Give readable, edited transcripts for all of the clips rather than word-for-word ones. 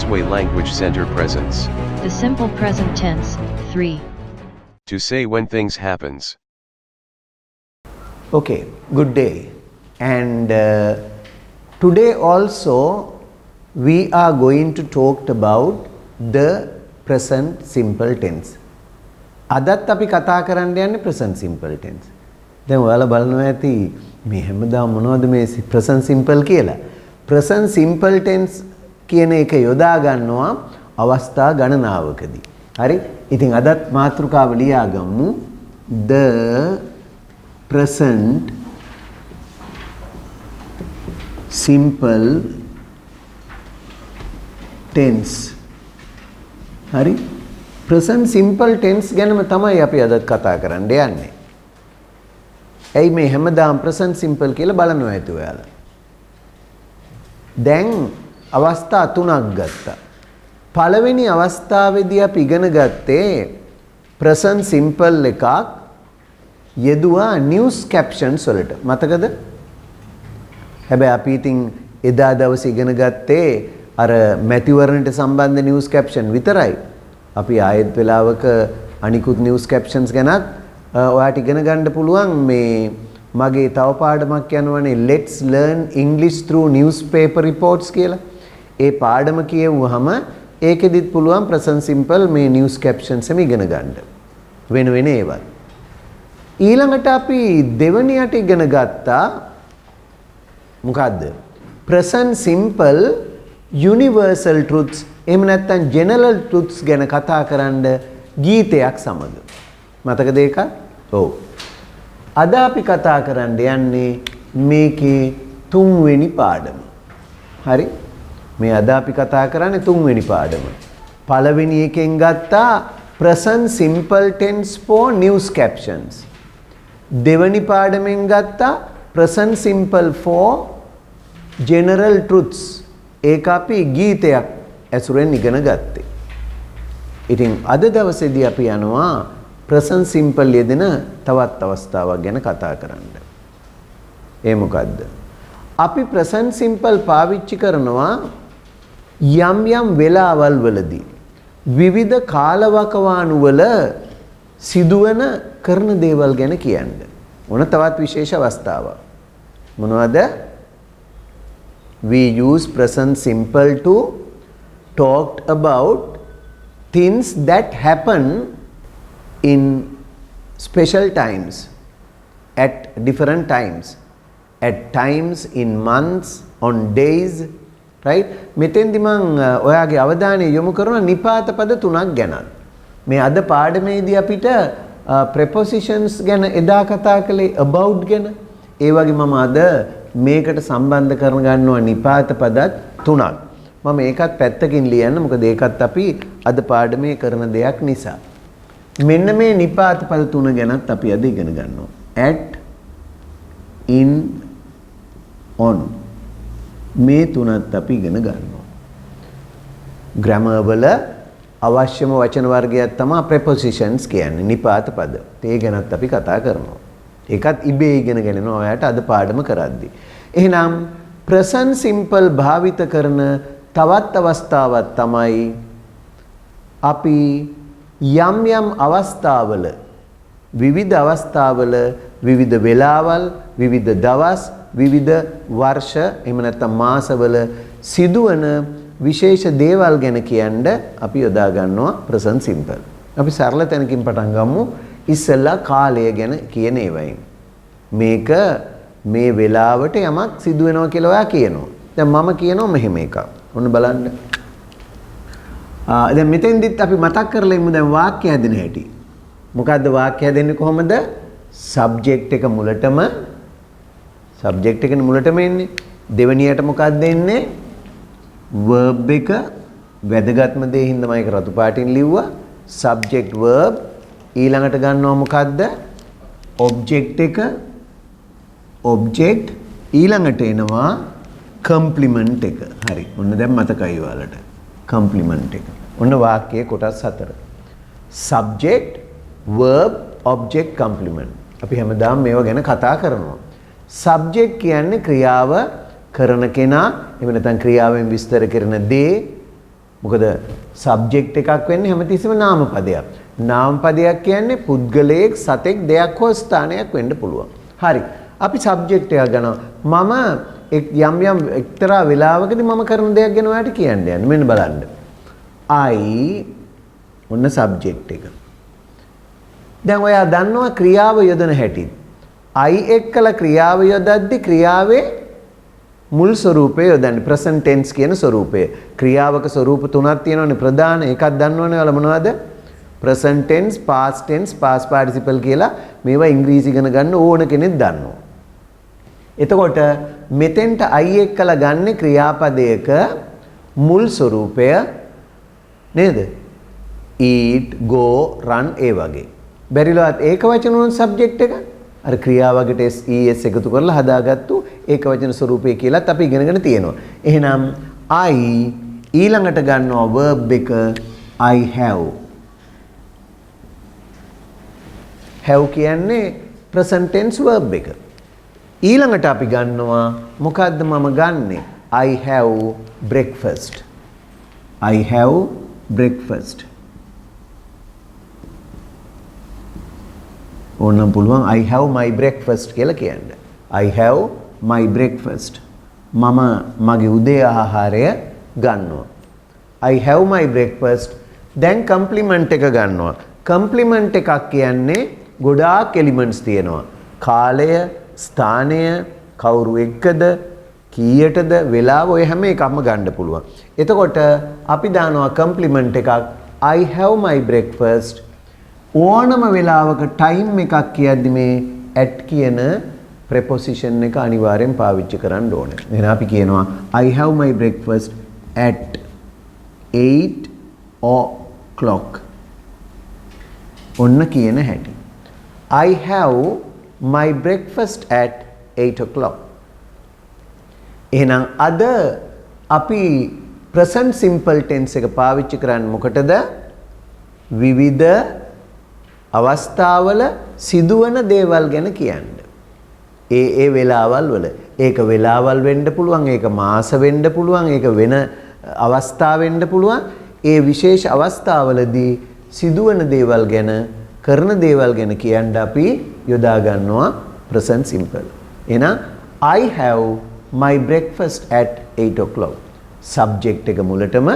Kingsway Language Center presents. The simple present tense, 3. To say when things happens. Okay, good day. And today also we are going to talk about the present simple tense. අදත් අපි කතා කරන්න යන්නේ present simple tense. දැන් ඔයාලා බලනවා ඇති මේ හැමදාම මොනවද මේ present simple කියලා. present simple tense කියන එක යොදා ගන්නවා අවස්ථා ගණනාවකදී. හරි? ඉතින් අදත් මාතෘකාව ලියා ගමු. The present simple tense. හරි? present simple tense ගැනම තමයි අපි අදත් කතා කරන්න යන්නේ. ඇයි මේ හැමදාම present simple කියලා බලනවා ඇති ඔයාලා. දැන් අවස්ථා තුනක් ගත්තා. පළවෙනි අවස්ථාවේදී අපි ඉගෙන ගත්තේ present simple එකක් යෙදුවා news captions වලට. මතකද? හැබැයි අපි ඉතින් එදා දවසේ ඉගෙන ගත්තේ අර මැතිවරණයට සම්බන්ධ news caption විතරයි. අපි ආයෙත් වෙලාවක අනිකුත් news captions ගැනත් ඔයාට ඉගෙන ගන්න පුළුවන්. මේ මගේ තව පාඩමක් යනවනේ let's learn English through newspaper reports කියලා. ඒ පාඩම කියවුවහම ඒකෙදිත් පුළුවන් present simple මේ news captions එම ඉගෙන ගන්න. වෙන වෙන ඒවා. ඊළඟට අපි දෙවනියට ඉගෙන ගත්තා මොකද්ද? present simple universal truths එහෙම නැත්නම් general truths ගැන කතා කරන්න ගීතයක් සමග. මතකද ඒක? ඔව්. අද අපි කතා කරන්න යන්නේ මේකේ තුන්වෙනි පාඩම. හරි? මේ අද අපි කතා කරන්නේ තුන්වෙනි පාඩම. පළවෙනි එකෙන් ගත්තා present simple tense for news captions. දෙවෙනි පාඩමෙන් ගත්තා present simple for general truths. ඒක අපි ගීතයක් ඇසුරෙන් ඉගෙන ගත්තේ. ඉතින් අද දවසේදී අපි යනවා present simple යෙදෙන තවත් අවස්ථාවක් ගැන කතා කරන්න. ඒ මොකද්ද? අපි present simple පාවිච්චි කරනවා යම් යම් වෙලාවල් වලදී විවිධ කාලවකවානු වල සිදුවන කරන දේවල් ගැන කියන්න. මොන තවත් විශේෂ අවස්ථාවක්. මොනවද? We use present simple to talk about things that happen in special times, at different times, at times, in months, on days, right? මෙතෙන්දි මම ඔයාගේ අවධානය යොමු කරන නිපාත පද තුනක් ගැන. මේ අද පාඩමේදී අපිට prepositions ගැන එදා කතා කළේ about ගැන. ඒ වගේ මම අද මේකට සම්බන්ධ කරන ගන්නවා නිපාත පදත් තුනක්. මම ඒකත් පැත්තකින් ලියන්න මොකද ඒකත් අපි අද පාඩමේ කරන දෙයක් නිසා. මෙන්න මේ නිපාත පද තුන ගැනත් අපි අද ඉගෙන ගන්නවා. at, in, on. මේ තුනත් අපි ඉගෙන ගන්නවා. grammar වල අවශ්‍යම වචන වර්ගයක් තමයි prepositions කියන්නේ නිපාත පද. ඒ ගැනත් අපි කතා කරනවා. ඒකත් ඉබේ ඉගෙන ගන්නවා ඔයාලට අද පාඩම කරද්දී. එහෙනම් present simple භාවිත කරන තවත් අවස්ථාවක් තමයි අපි යම් යම් අවස්ථාවල විවිධ අවස්ථාවල විවිධ වෙලාවල් විවිධ දවස් විවිධ වර්ෂ එහෙම නැත්නම් මාසවල සිදුවන විශේෂ දේවල් ගැන කියන්න අපි යොදා ගන්නවා present simple. අපි සරල තැනකින් පටන් ගමු. ඉස්සෙල්ලා කාලය ගැන කියන ඒවායින්. මේක මේ වෙලාවට යමක් සිදු වෙනවා කියලා ඔයා කියනවා. දැන් මම කියනවා මෙහෙම එකක්. ඔන්න බලන්න. දැන් මෙතෙන්දිත් අපි මතක් කරලා ඉමු දැන් වාක්‍ය හැදෙන හැටි. මොකද්ද වාක්‍ය හැදෙන්නේ කොහොමද? subject එක මුලටම subject එකනේ මුලටම එන්නේ. දෙවෙනියට මොකක්ද එන්නේ? verb එක වැදගත්ම දේ හින්දා මම ඒක රතු පාටින් ලිව්වා. subject verb ඊළඟට ගන්නවා මොකද්ද? object එක object ඊළඟට එනවා complement එක. හරි. ඔන්න දැන් මතකයි ඔයාලට. complement එක. ඔන්න වාක්‍යයේ කොටස් හතර. subject, verb, object, complement. අපි හැමදාම මේවා ගැන කතා කරනවා. subject කියන්නේ ක්‍රියාව කරන කෙනා, එහෙම නැත්නම් ක්‍රියාවෙන් විස්තර කරන දේ, මොකද සබ්ජෙක්ට් එකක් වෙන්නේ හැමතිස්සෙම නාමපදයක්. නාමපදයක් කියන්නේ පුද්ගලයෙක්, සතෙක්, දෙයක් හෝ ස්ථානයක් වෙන්න පුළුවන්. හරි. අපි සබ්ජෙක්ට් එකක් ගන්නවා. මම යම් එක්තරා වෙලාවකදී මම කරන දෙයක් ගැන ඔයාලට කියන්න යන්නේ. මෙන්න බලන්න. I ඔන්න සබ්ජෙක්ට් එක. දැන් ඔයා දන්නවා ක්‍රියාව යොදන හැටි. I එක්කලා ක්‍රියාව යොදද්දි ක්‍රියාවේ මුල් ස්වරූපය යොදන්නේ present tense කියන ස්වරූපය. ක්‍රියාවක ස්වරූප තුනක් තියෙනවානේ ප්‍රධාන. එකක් දන්නවනේ ඔයාලා මොනවද? present tense, past tense, past participle කියලා මේවා ඉංග්‍රීසි ඉගෙන ගන්න ඕන කෙනෙක් දන්නවා. එතකොට මෙතෙන්ට I එක්කලා ගන්න ක්‍රියාපදයක මුල් ස්වරූපය නේද? eat, go, run ඒ වගේ. බැරිලවත් ඒක වචන වල සබ්ජෙක්ට් එක අර ක්‍රියාවකට es එකතු කරලා හදාගත්තු ඒක වචන ස්වරූපය කියලාත් අපි ඉගෙනගෙන තියෙනවා. එහෙනම් I ඊළඟට ගන්නවා verb එක I have. have කියන්නේ present tense verb එක. ඊළඟට අපි ගන්නවා මොකද්ද මම ගන්නෙ? I have breakfast. I have breakfast. ඕනම් පුළුවන් I have my breakfast කියලා කියන්න. I have my breakfast. මම මගේ උදේ ආහාරය ගන්නවා. I have my breakfast. දැන් කම්ප්ලිමන්ට් එක ගන්නවා. කම්ප්ලිමන්ට් එකක් කියන්නේ ගොඩාක් එලිමන්ට්ස් තියෙනවා. කාලය, ස්ථානය, කවුරු එක්කද, කීයටද, වෙලාව ඔය හැම එකක්ම ගන්න පුළුවන්. එතකොට අපි දානවා කම්ප්ලිමන්ට් එකක් I have my breakfast. ඕනම වෙලාවක ටයිම් එකක් කියද්දි මේ at කියන preposition එක අනිවාර්යෙන් පාවිච්චි කරන්න ඕනේ. එහෙනම් අපි කියනවා I have my breakfast at 8 o'clock. ඔන්න කියන හැටි. I have my breakfast at 8 o'clock. එහෙනම් අද අපි present simple tense එක පාවිච්චි කරන්නේ මොකටද? විවිධ අවස්ථාවල සිදුවන දේවල් ගැන කියන්න. ඒ වෙලාවල් වල ඒක වෙලාවල් වෙන්න පුළුවන්, ඒක මාස වෙන්න පුළුවන්, ඒක වෙන අවස්ථා වෙන්න පුළුවන්. ඒ විශේෂ අවස්ථාවලදී සිදුවන දේවල් ගැන, කරන දේවල් ගැන කියන්න අපි යොදා ගන්නවා present simple. එහෙනම් I have my breakfast at 8 o'clock. subject එක මුලටම,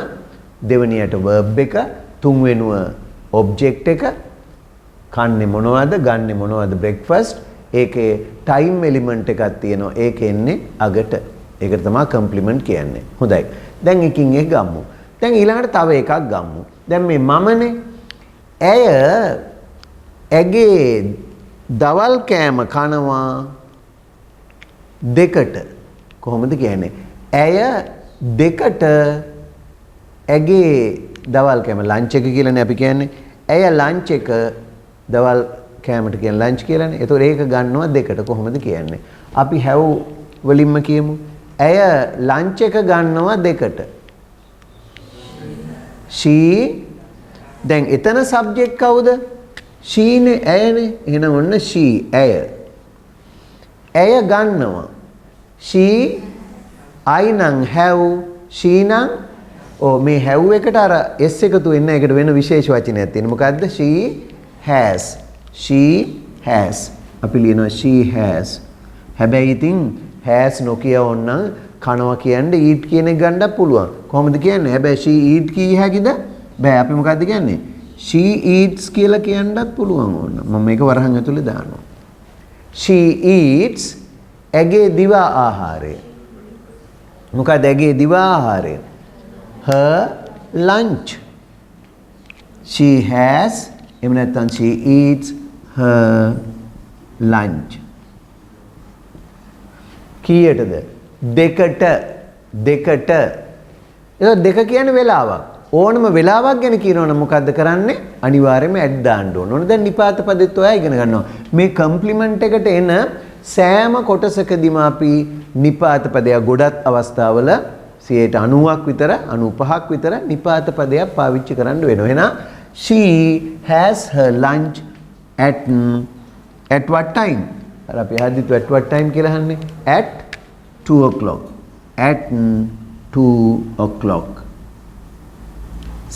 දෙවෙනියට verb එක, තුන්වෙනුව object එක, කන්නේ මොනවද, ගන්නෙ මොනවද breakfast. ඒකේ time element එකක් තියෙනවා. ඒක එන්නේ අගට. ඒකට තමයි complement කියන්නේ. හොඳයි. දැන් එකින් එක ගමු. දැන් ඊළඟට තව එකක් ගමු. දැන් මේ මමනේ ඇගේ දවල් කෑම කනවා දෙකට. කොහොමද කියන්නේ? ඇය දෙකට ඇගේ දවල් කෑම ලන්ච් එක කියලානේ අපි කියන්නේ. ඇය ලන්ච් එක දවල් කෑමට කියන ලන්ච් කියලානේ. ඒතකොට ඒක ගන්නවා දෙකට. කොහොමද කියන්නේ? අපි have වලින්ම කියමු. ඇය ලන්ච් එක ගන්නවා දෙකට. she. දැන් එතන සබ්ජෙක්ට් කවුද? she නේ, ඇයනේ. එහෙනම් ඔන්න she ඇය. ඇය ගන්නවා. she I නම් have, she නම් මේ have එකට අර s එකතු වෙන්න ඒකට වෙන විශේෂ වචනයක් තියෙනවා. මොකද්ද? she has. she has. අපි ලියනවා she has. හැබැයි ඉතින් has නොකිය ඕනනම් කනවා කියන්නේ eat කියන එක ගන්නත් පුළුවන්. කොහොමද කියන්නේ? හැබැයි she eat කී හැකිද? බෑ. අපි මොකද්ද කියන්නේ? she eats කියලා කියන්නත් පුළුවන් ඕන. මම මේක වරහන් ඇතුලේ දානවා. she eats ඇගේ දිවා ආහාරය. මොකද ඇගේ දිවා ආහාරය? her lunch. she has, එහෙම නැත්නම් she eats her lunch. කීයටද? දෙකට. දෙකට. ඒක දෙක කියන්නේ වෙලාවක්. ඕනම වෙලාවක් ගැන කියනවනම් මොකද්ද කරන්නේ? අනිවාර්යයෙන්ම ඇඩ් දාන්න ඕන. ඕන දැන් නිපාත පදෙත් ඔයා ඉගෙන ගන්නවා. මේ කම්ප්ලිමන්ට් එකට එන සෑම කොටසකදීම අපි නිපාත පදයක් ගොඩක් අවස්ථාවල 90ක් විතර 95ක් විතර නිපාත පදයක් පාවිච්චි කරන්න වෙනවා. එහෙනම් she has her lunch at what time? අර අපි හදිත් at what time කියලා අහන්නේ. at 2 o'clock. at 2 o'clock.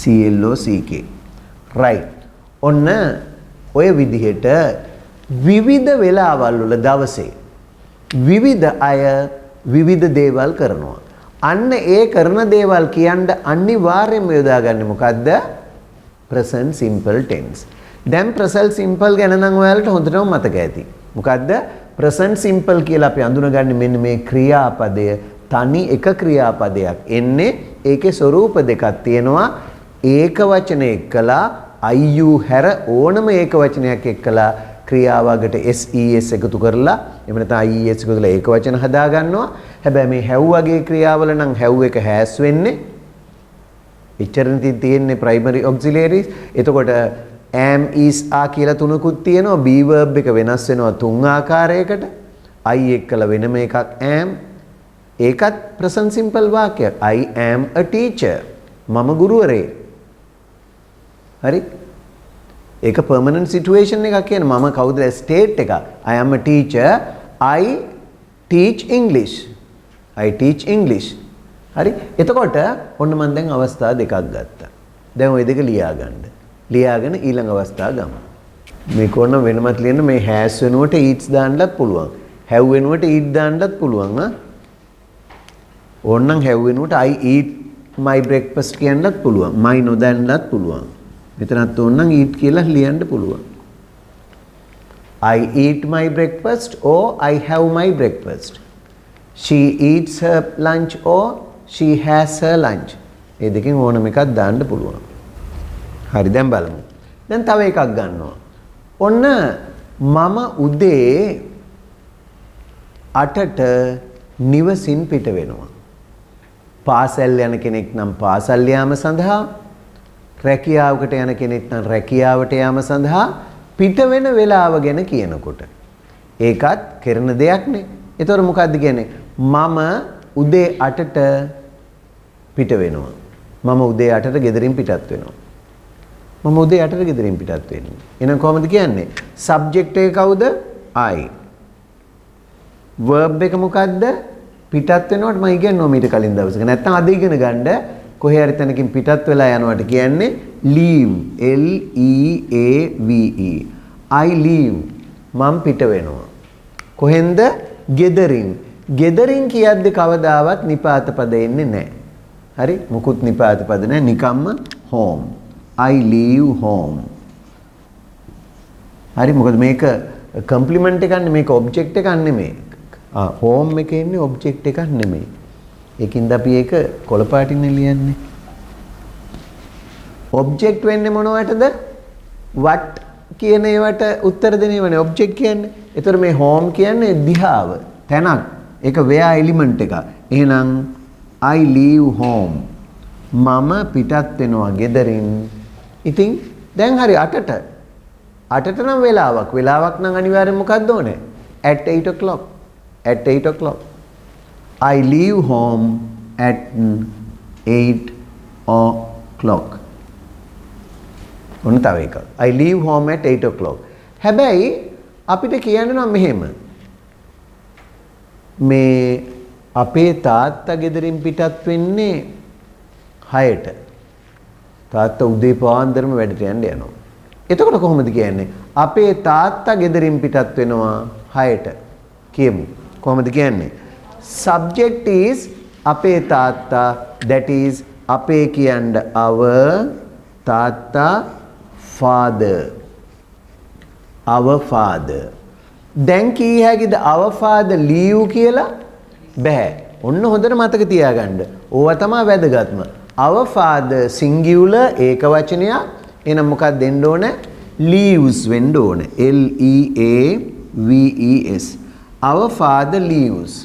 CLOCK. right. ඔන්න ඔය විදිහට විවිධ වෙලාවල් වල දවසේ විවිධ අය විවිධ දේවල් කරනවා. අන්න ඒ කරන දේවල් කියන්න අනිවාර්යයෙන්ම යොදාගන්නේ මොකද්ද? present simple tense. දැන් present simple ගැන නම් ඔයාලට හොඳටම මතක ඇති. මොකද්ද? present simple කියලා අපි අඳුනගන්නේ මෙන්න මේ ක්‍රියාපදය තනි එක ක්‍රියාපදයක් එන්නේ ඒකේ ස්වරූප දෙකක් තියෙනවා. ඒක වචන එක්කලා IU හැර ඕනම ඒක වචනයක් එක්කලා ක්‍රියාවකට SES එකතු කරලා එහෙම නැත්නම් IES එකතු කරලා ඒක වචන හදා ගන්නවා. හැබැයි මේ have වගේ ක්‍රියාවල නම් have එක has වෙන්නේ. එච්චරනේ තියෙන්නේ primary auxiliaries. එතකොට am is are කියලා තුනකුත් තියෙනවා. be verb එක වෙනස් වෙනවා තුන් ආකාරයකට. I එක්කලා වෙනම එකක් am. ඒකත් present simple වාක්‍යයක්. I am a teacher. මම ගුරුවරයෙක්. හරි? ඒක permanent situation එකක් කියන්නේ මම කවුද state එක. I am a teacher. I teach English. I teach English. හරි? එතකොට ඔන්න මම දැන් අවස්ථා දෙකක් ගත්තා. දැන් ওই දෙක ලියා ගන්න. ලියාගෙන ඊළඟ අවස්ථාව ගමු. මේක ඕන වෙනමත් ලියන්න මේ has වෙනුවට eats දාන්නත් පුළුවන්. have වෙනුවට eat දාන්නත් පුළුවන්. ඕනනම් have වෙනුවට I eat my breakfast කියන්නත් පුළුවන්. my නොදන්නත් පුළුවන්. මෙතනත් ඕනනම් eat කියලා ලියන්න පුළුවන්. I eat my breakfast or I have my breakfast. She eats her lunch or she has her lunch. මේ දෙකෙන් ඕනම එකක් දාන්න පුළුවන්. හරි දැන් බලමු. දැන් තව එකක් ගන්නවා. ඔන්න මම උදේ 8ට නිවසින් පිට වෙනවා. පාසල් යන කෙනෙක් නම් පාසල් යාම සඳහා, රැකියාවකට යන කෙනෙක් නම් රැකියාවට යාම සඳහා පිට වෙන වෙලාව ගැන කියනකොට ඒකත් කරන දෙයක්නේ. ඒතර මොකද්ද කියන්නේ? මම උදේ 8ට පිට වෙනවා. මම උදේ 8ට ගෙදරින් පිටත් වෙනවා. මම උදේ 8ට ගෙදරින් පිටත් වෙන්නේ. එහෙනම් කොහොමද කියන්නේ? සබ්ජෙක්ට් එක කවුද? I. verb එක මොකද්ද? පිටත් වෙනවට මම ඉගෙනනවා මීට කලින් දවසක. නැත්තම් අද ඉගෙන ගන්න කොහේ හරි තැනකින් පිටත් වෙලා යනවට කියන්නේ leave. L E A V E. I leave. මම පිට වෙනවා. කොහෙන්ද? ගෙදරින්. ගෙදරින් කියද්දි කවදාවත් නිපාත පද එන්නේ නැහැ. හරි? මුකුත් නිපාත පද නැහැ. නිකම්ම home. I leave home. හරි මොකද මේක කම්ප්ලිමන්ට් එකක් නෙමෙයි මේක ඔබ්ජෙක්ට් එකක් නෙමෙයි. home එකේ ඉන්නේ ඔබ්ජෙක්ට් එකක් නෙමෙයි. ඒකින්ද අපි ඒක කොළ පාටින් ලියන්නේ. ඔබ්ජෙක්ට් වෙන්නේ මොනවටද? what කියන ඒවට උත්තර දෙනේවනේ ඔබ්ජෙක්ට් කියන්නේ. ඒතර මේ home කියන්නේ දිහාව, තැනක්. ඒක where element එක. එහෙනම් I leave home. මම පිටත් වෙනවා ගෙදරින්. ඉතින් දැන් හරි 8ට. 8ට නම් වෙලාවක්. වෙලාවක් නම් අනිවාර්යෙන් මොකක්ද ඕනේ? at 8 o'clock. at 8 o'clock. I leave home at 8 o'clock. ඔන්න තව එකක්. I leave home at 8 o'clock. හැබැයි අපිට කියන්න නම් මෙහෙම. මේ අපේ තාත්තා ගෙදරින් පිටත් වෙන්නේ 6ට. තාත්තා උදේ පාන්දරම වැඩට යන්න යනවා. එතකොට කොහොමද කියන්නේ? අපේ තාත්තා ගෙදරින් පිටත් වෙනවා 6ට. කියමු. කොහොමද කියන්නේ? Subject is අපේ තාත්තා, that is අපේ කියන්න our තාත්තා, father. our father. දැන් කී හැකිද our father leave කියලා? බෑ. ඔන්න හොඳට මතක තියාගන්න. ඕවා තමයි වැදගත්ම. our father singular ඒක වචනයක්. එහෙනම් මොකක්ද දෙන්න ඕන? leaves වෙන්න ඕන. L E A V E S. our father leaves.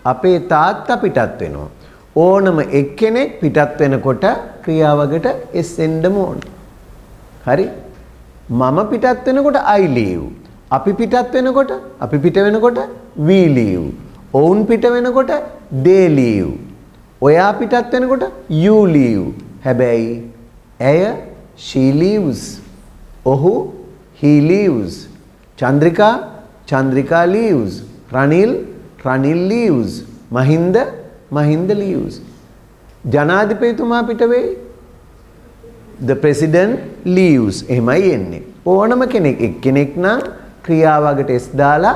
අපේ තාත්තා පිටත් වෙනවා. ඕනම එක්කෙනෙක් පිටත් වෙනකොට ක්‍රියාවකට s එන්නම ඕන. හරි? මම පිටත් වෙනකොට I leave. අපි පිටත් වෙනකොට we leave. ඔවුන් පිට වෙනකොට they leave. ඔයා පිටත් වෙනකොට you leave. හැබැයි ඇය she leaves. ඔහු he leaves. Chandrika leaves. Ranil leaves. Mahinda leaves. ජනාධිපතිතුමා පිට වෙයි. the president leaves. එහෙමයි එන්නේ. ඕනම කෙනෙක් එක්කෙනෙක් නම් ක්‍රියාවකට s දාලා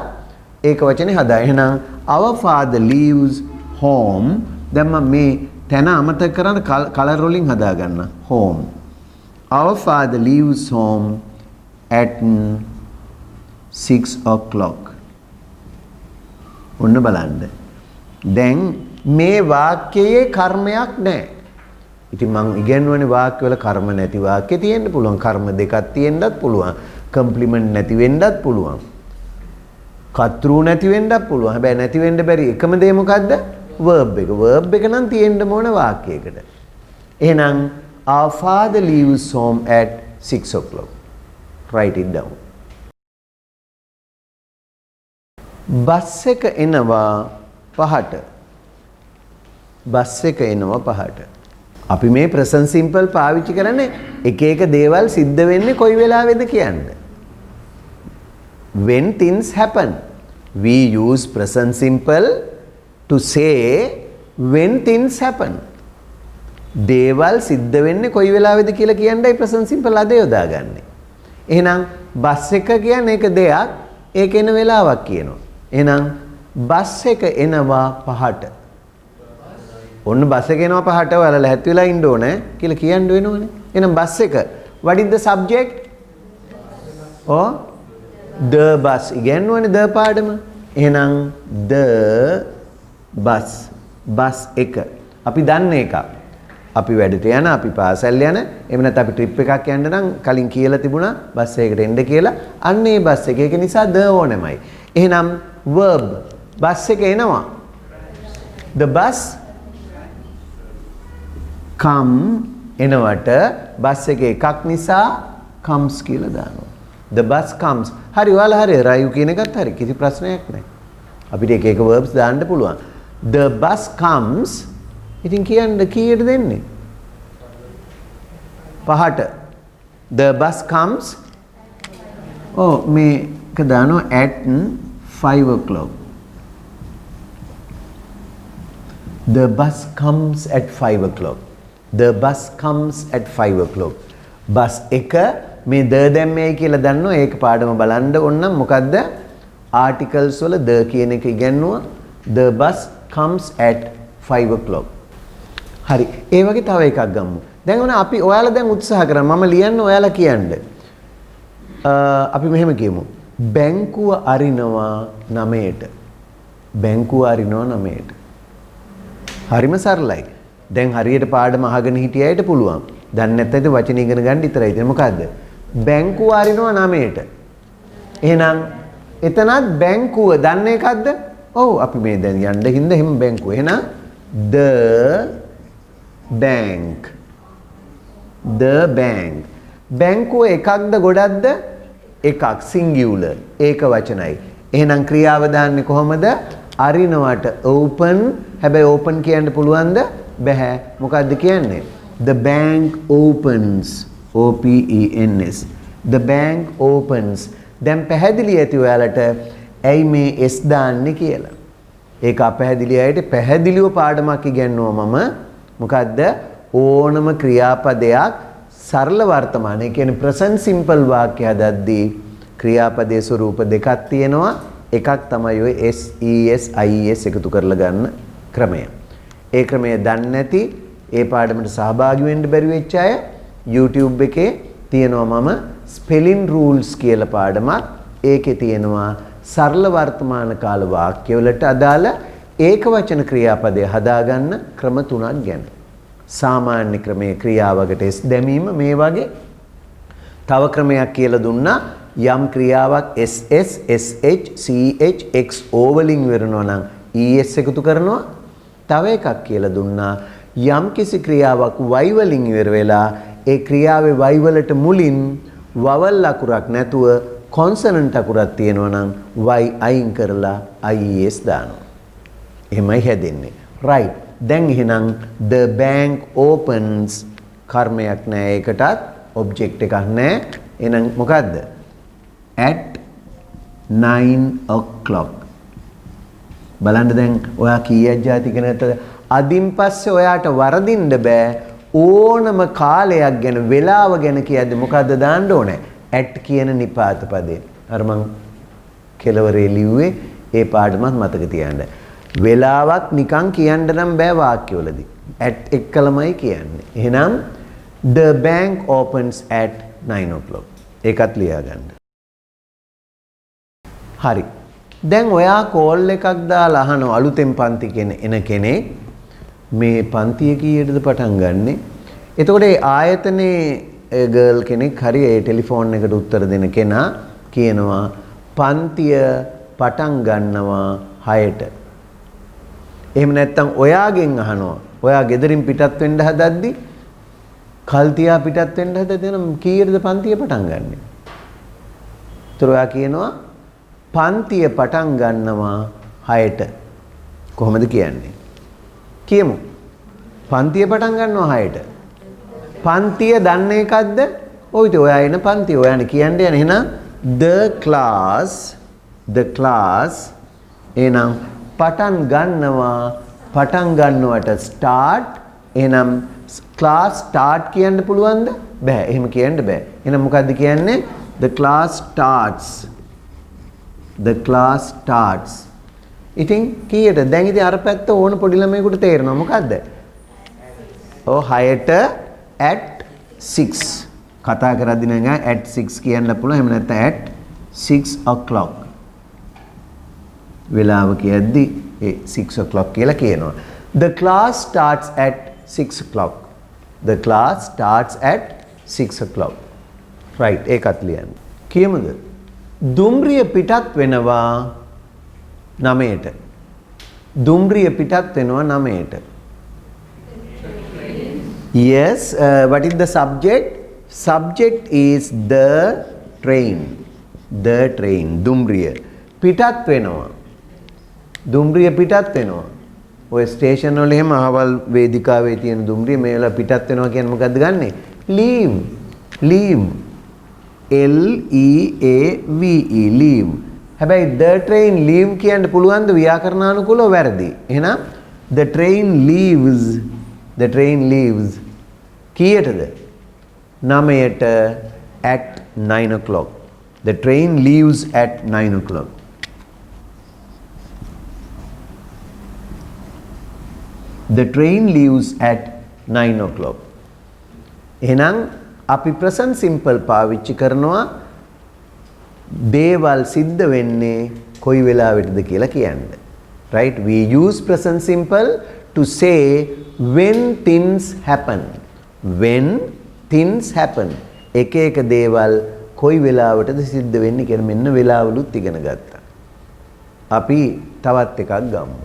ඒක වචනේ හදා. එහෙනම් our father leaves home. දැන් මම මේ තැන අමතක කරන්න කලර් වලින් හදා ගන්න. home. Our father leaves home at 6 o'clock. ඔන්න බලන්න. දැන් මේ වාක්‍යයේ කර්මයක් නැහැ. ඉතින් මං ඉගෙනුවනේ වාක්‍යවල කර්ම නැති වාක්‍ය තියෙන්න පුළුවන්. කර්ම දෙකක් තියෙන්නත් පුළුවන්. කම්ප්ලිමන්ට් නැති වෙන්නත් පුළුවන්. කර්තෘ නැති වෙන්නත් පුළුවන්. හැබැයි නැති වෙන්න බැරි එකම දේ මොකද්ද? verb එක. verb එක නම් තියෙන්න ඕන වාක්‍යයකට. එහෙනම් our father leaves home at 6 o'clock. Write it down. Bus එක එනවා 5ට. බස් එක එනවා 5ට. අපි මේ present simple පාවිච්චි කරන්නේ එක එක දේවල් සිද්ධ වෙන්නේ කොයි වෙලාවෙද කියන්නේ. When things happen, we use present simple to say when things happen. දේවල් සිද්ධ වෙන්නේ කොයි වෙලාවෙද කියලා කියන්නයි present simple අද යොදාගන්නේ. එහෙනම් බස් එක කියන්නේ එක දෙයක්, ඒක එන වෙලාවක් කියනවා. එහෙනම් බස් එක එනවා 5ට. ඔන්න බස් එක එනවා 5ට ඔයාලා ලැහැත් වෙලා ඉන්න ඕනේ කියලා කියන්න වෙනවනේ. එහෙනම් බස් එක what is the subject? or the bus ඉගෙනුවනේ the පාඩම. එහෙනම් the bus බස් එක අපි දන්නේ එකක්. අපි වැඩට යන, අපි පාසල් යන, එහෙම නැත්නම් අපි ට්‍රිප් එකක් යන්න නම් කලින් කියලා තිබුණා බස් එකකට එන්න කියලා. අන්න ඒ බස් එක. ඒක නිසා the ඕනෙමයි. එහෙනම් verb බස් එක එනවා. the bus come එනවට බස් එකේ එකක් නිසා comes කියලා දානවා. the bus comes. හරි ඔයාලා හරි රායු කියන එකත් හරි. කිසි ප්‍රශ්නයක් නැහැ. අපිට එක එක verbs දාන්න පුළුවන්. the bus comes ඉතින් කියන්න කීයට දෙන්නේ? 5ට. the bus comes මේක දානවා at 5 o'clock. the bus comes at 5 o'clock. the bus comes at 5 o'clock. Bus එක මේ ද දැම්මයි කියලා දන්නවා. ඒක පාඩම බලන්න ඕන මොකද්ද? articles වල the කියන එක ඉගෙනුවා. the bus comes at 5 o'clock. හරි. ඒ වගේ තව එකක් ගමු. දැන් ඔන්න අපි ඔයාලා දැන් උත්සාහ කරා මම ලියන්න ඔයාලා කියන්න. අපි මෙහෙම කියමු. බැංකුව අරිනවා 9ට. බැංකුව අරිනවා 9ට. හරිම සරලයි. දැන් හරියට පාඩම අහගෙන හිටිය අයට පුළුවන්. දන්නේ නැත්නම් වචන ඉගෙන ගන්න විතරයි. ඉතින් මොකද්ද? බැංකුව අරිනවා 9ට. එහෙනම් එතනත් බැංකුව දන්නේ එකක්ද? ඔව් අපි මේ දැන් යන්න හින්දා එහෙම බැංකුව. එහෙනම් the bank. the bank. බැංකුව එකක්ද ගොඩක්ද? එකක් singular. ඒක වචනයි. එහෙනම් ක්‍රියාව දාන්නේ කොහොමද? අරිනවට open. හැබැයි open කියන්න පුළුවන්ද? බැහැ. මොකද්ද කියන්නේ? the bank opens. OPENS. the bank opens. දැන් පැහැදිලි ඇති ඔයාලට ඇයි මේ s දාන්නේ කියලා. ඒක අපැහැදිලි අයට පැහැදිලිව පාඩමක් ඉගෙනුවා මම. මොකද්ද? ඕනම ක්‍රියාපදයක් සරල වර්තමානයේ කියන්නේ present simple වාක්‍ය හදද්දී ක්‍රියාපදයේ ස්වරූප දෙකක් තියෙනවා. එකක් තමයි ඔය s es ies එකතු කරලා ගන්න ක්‍රමය. ඒ ක්‍රමය දන්නේ නැති ඒ පාඩමට සහභාගී වෙන්න බැරි වෙච්ච අය YouTube එකේ තියෙනවා මම spelling rules කියලා පාඩමක්. ඒකේ තියෙනවා සරල වර්තමාන කාල වාක්‍යවලට අදාළ ඒකවචන ක්‍රියාපදය හදාගන්න ක්‍රම 3ක් ගැන. සාමාන්‍ය ක්‍රමයේ ක්‍රියාවකට s දැමීම මේ වගේ. තව ක්‍රමයක් කියලා දුන්නා යම් ක්‍රියාවක් ss sh ch xo වලින් වෙරනවා නම් es එකතු කරනවා. තව එකක් කියලා දුන්නා යම් කිසි ක්‍රියාවක් y වලින් ඉවර වෙලා ඒ ක්‍රියාවේ y වලට මුලින් vowel අකුරක් නැතුව consonant අකුරක් තියෙනවා නම් y අයින් කරලා ies දානවා. එහෙමයි හැදෙන්නේ. right. දැන් එහෙනම් the bank opens කර්මයක් නෑ ඒකටත් object එකක් නෑ. එහෙනම් මොකද්ද? at 9 o'clock. බලන්න දැන් ඔයා කීයක් જાති ඉගෙන ගත්තද? අදින් පස්සේ ඔයාට වරදින්න බෑ. ඕනම කාලයක් ගැන වෙලාව ගැන කියද්දි මොකද්ද දාන්න ඕනේ? at කියන නිපාත පදේ. අර මං කෙලවරේ ලිව්වේ ඒ පාඩමත් මතක තියාගන්න. වෙලාවක් නිකන් කියන්න නම් බෑ වාක්‍යවලදී. at එක්කලමයි කියන්නේ. එහෙනම් the bank opens at 9 o'clock. ඒකත් ලියා ගන්න. හරි. දැන් ඔයා කෝල් එකක් දාලා අහනවා අලුතෙන් පන්ති එන කෙනෙක් මේ පන්තිය කීයටද පටන් ගන්නෙ? එතකොට ඒ ආයතනයේ ගර්ල් කෙනෙක් හරි ඒ ටෙලිෆෝන් එකට උත්තර දෙන කෙනා කියනවා පන්තිය පටන් ගන්නවා 6ට. එහෙම නැත්නම් ඔයාගෙන් අහනවා. ඔයා ගෙදරින් පිටත් වෙන්න හදද්දි කල්තියා පිටත් වෙන්න හදද්දි නම් කීයටද පන්තිය පටන් ගන්නෙ? ඒතර ඔයා කියනවා පන්තිය පටන් ගන්නවා 6ට. කොහොමද කියන්නේ? කියමු. පන්තිය පටන් ගන්නවා 6ට. පන්තිය දන්නේ එකක්ද? ඔය ඉතින් ඔයා එන පන්තිය ඔයානේ කියන්නේ එහෙනම් the class එහෙනම් පටන් ගන්නවට start එහෙනම් class start කියන්න පුළුවන්ද? බෑ. එහෙම කියන්න බෑ. එහෙනම් මොකද්ද කියන්නේ? the class starts. ඉතින් කීයට? දැන් ඉතින් අර පැත්ත ඕන පොඩි ළමයෙකුට තේරෙනවා මොකද්ද? ඔව් 6ට at 6. කතා කරද්දී නම් at 6 කියන්න පුළුවන්. එහෙම නැත්නම් at 6 o'clock. වෙලාව කියද්දී ඒ 6 o'clock කියලා කියනවා. The class starts at 6 o'clock. The class starts at 6 o'clock. Right. ඒකත් ලියන්න. කියමුද? දුම්රිය පිටත් වෙනවා 9ට. දුම්රිය පිටත් වෙනවා 9ට. Yes, what is the subject? Subject is the train. The train. දුම්රිය පිටත් වෙනවා. දුම්රිය පිටත් වෙනවා. ඔය ස්ටේෂන් වල එහෙම අහවල් වේදිකාවේ තියෙන දුම්රිය මේ වෙලාව පිටත් වෙනවා කියන්නේ මොකද්ද ගන්නෙ? Leave. Leave. L E A V E leave. හැබැයි the train leave කියන්න පුළුවන්ද ව්‍යාකරණානුකූලව වැරදි. එහෙනම් the train leaves කීයටද? 9ට at 9 o'clock. The train leaves at 9 o'clock. The train leaves at 9 o'clock. එහෙනම් අපි present simple පාවිච්චි කරනවා දේවල් සිද්ධ වෙන්නේ කොයි වෙලාවෙටද කියලා කියන්න. Right? We use present simple to say when things happen. When things happen. එක එක දේවල් කොයි වෙලාවටද සිද්ධ වෙන්නේ කියන මෙන්න වෙලාවලුත් ඉගෙන ගත්තා. අපි තවත් එකක් ගමු.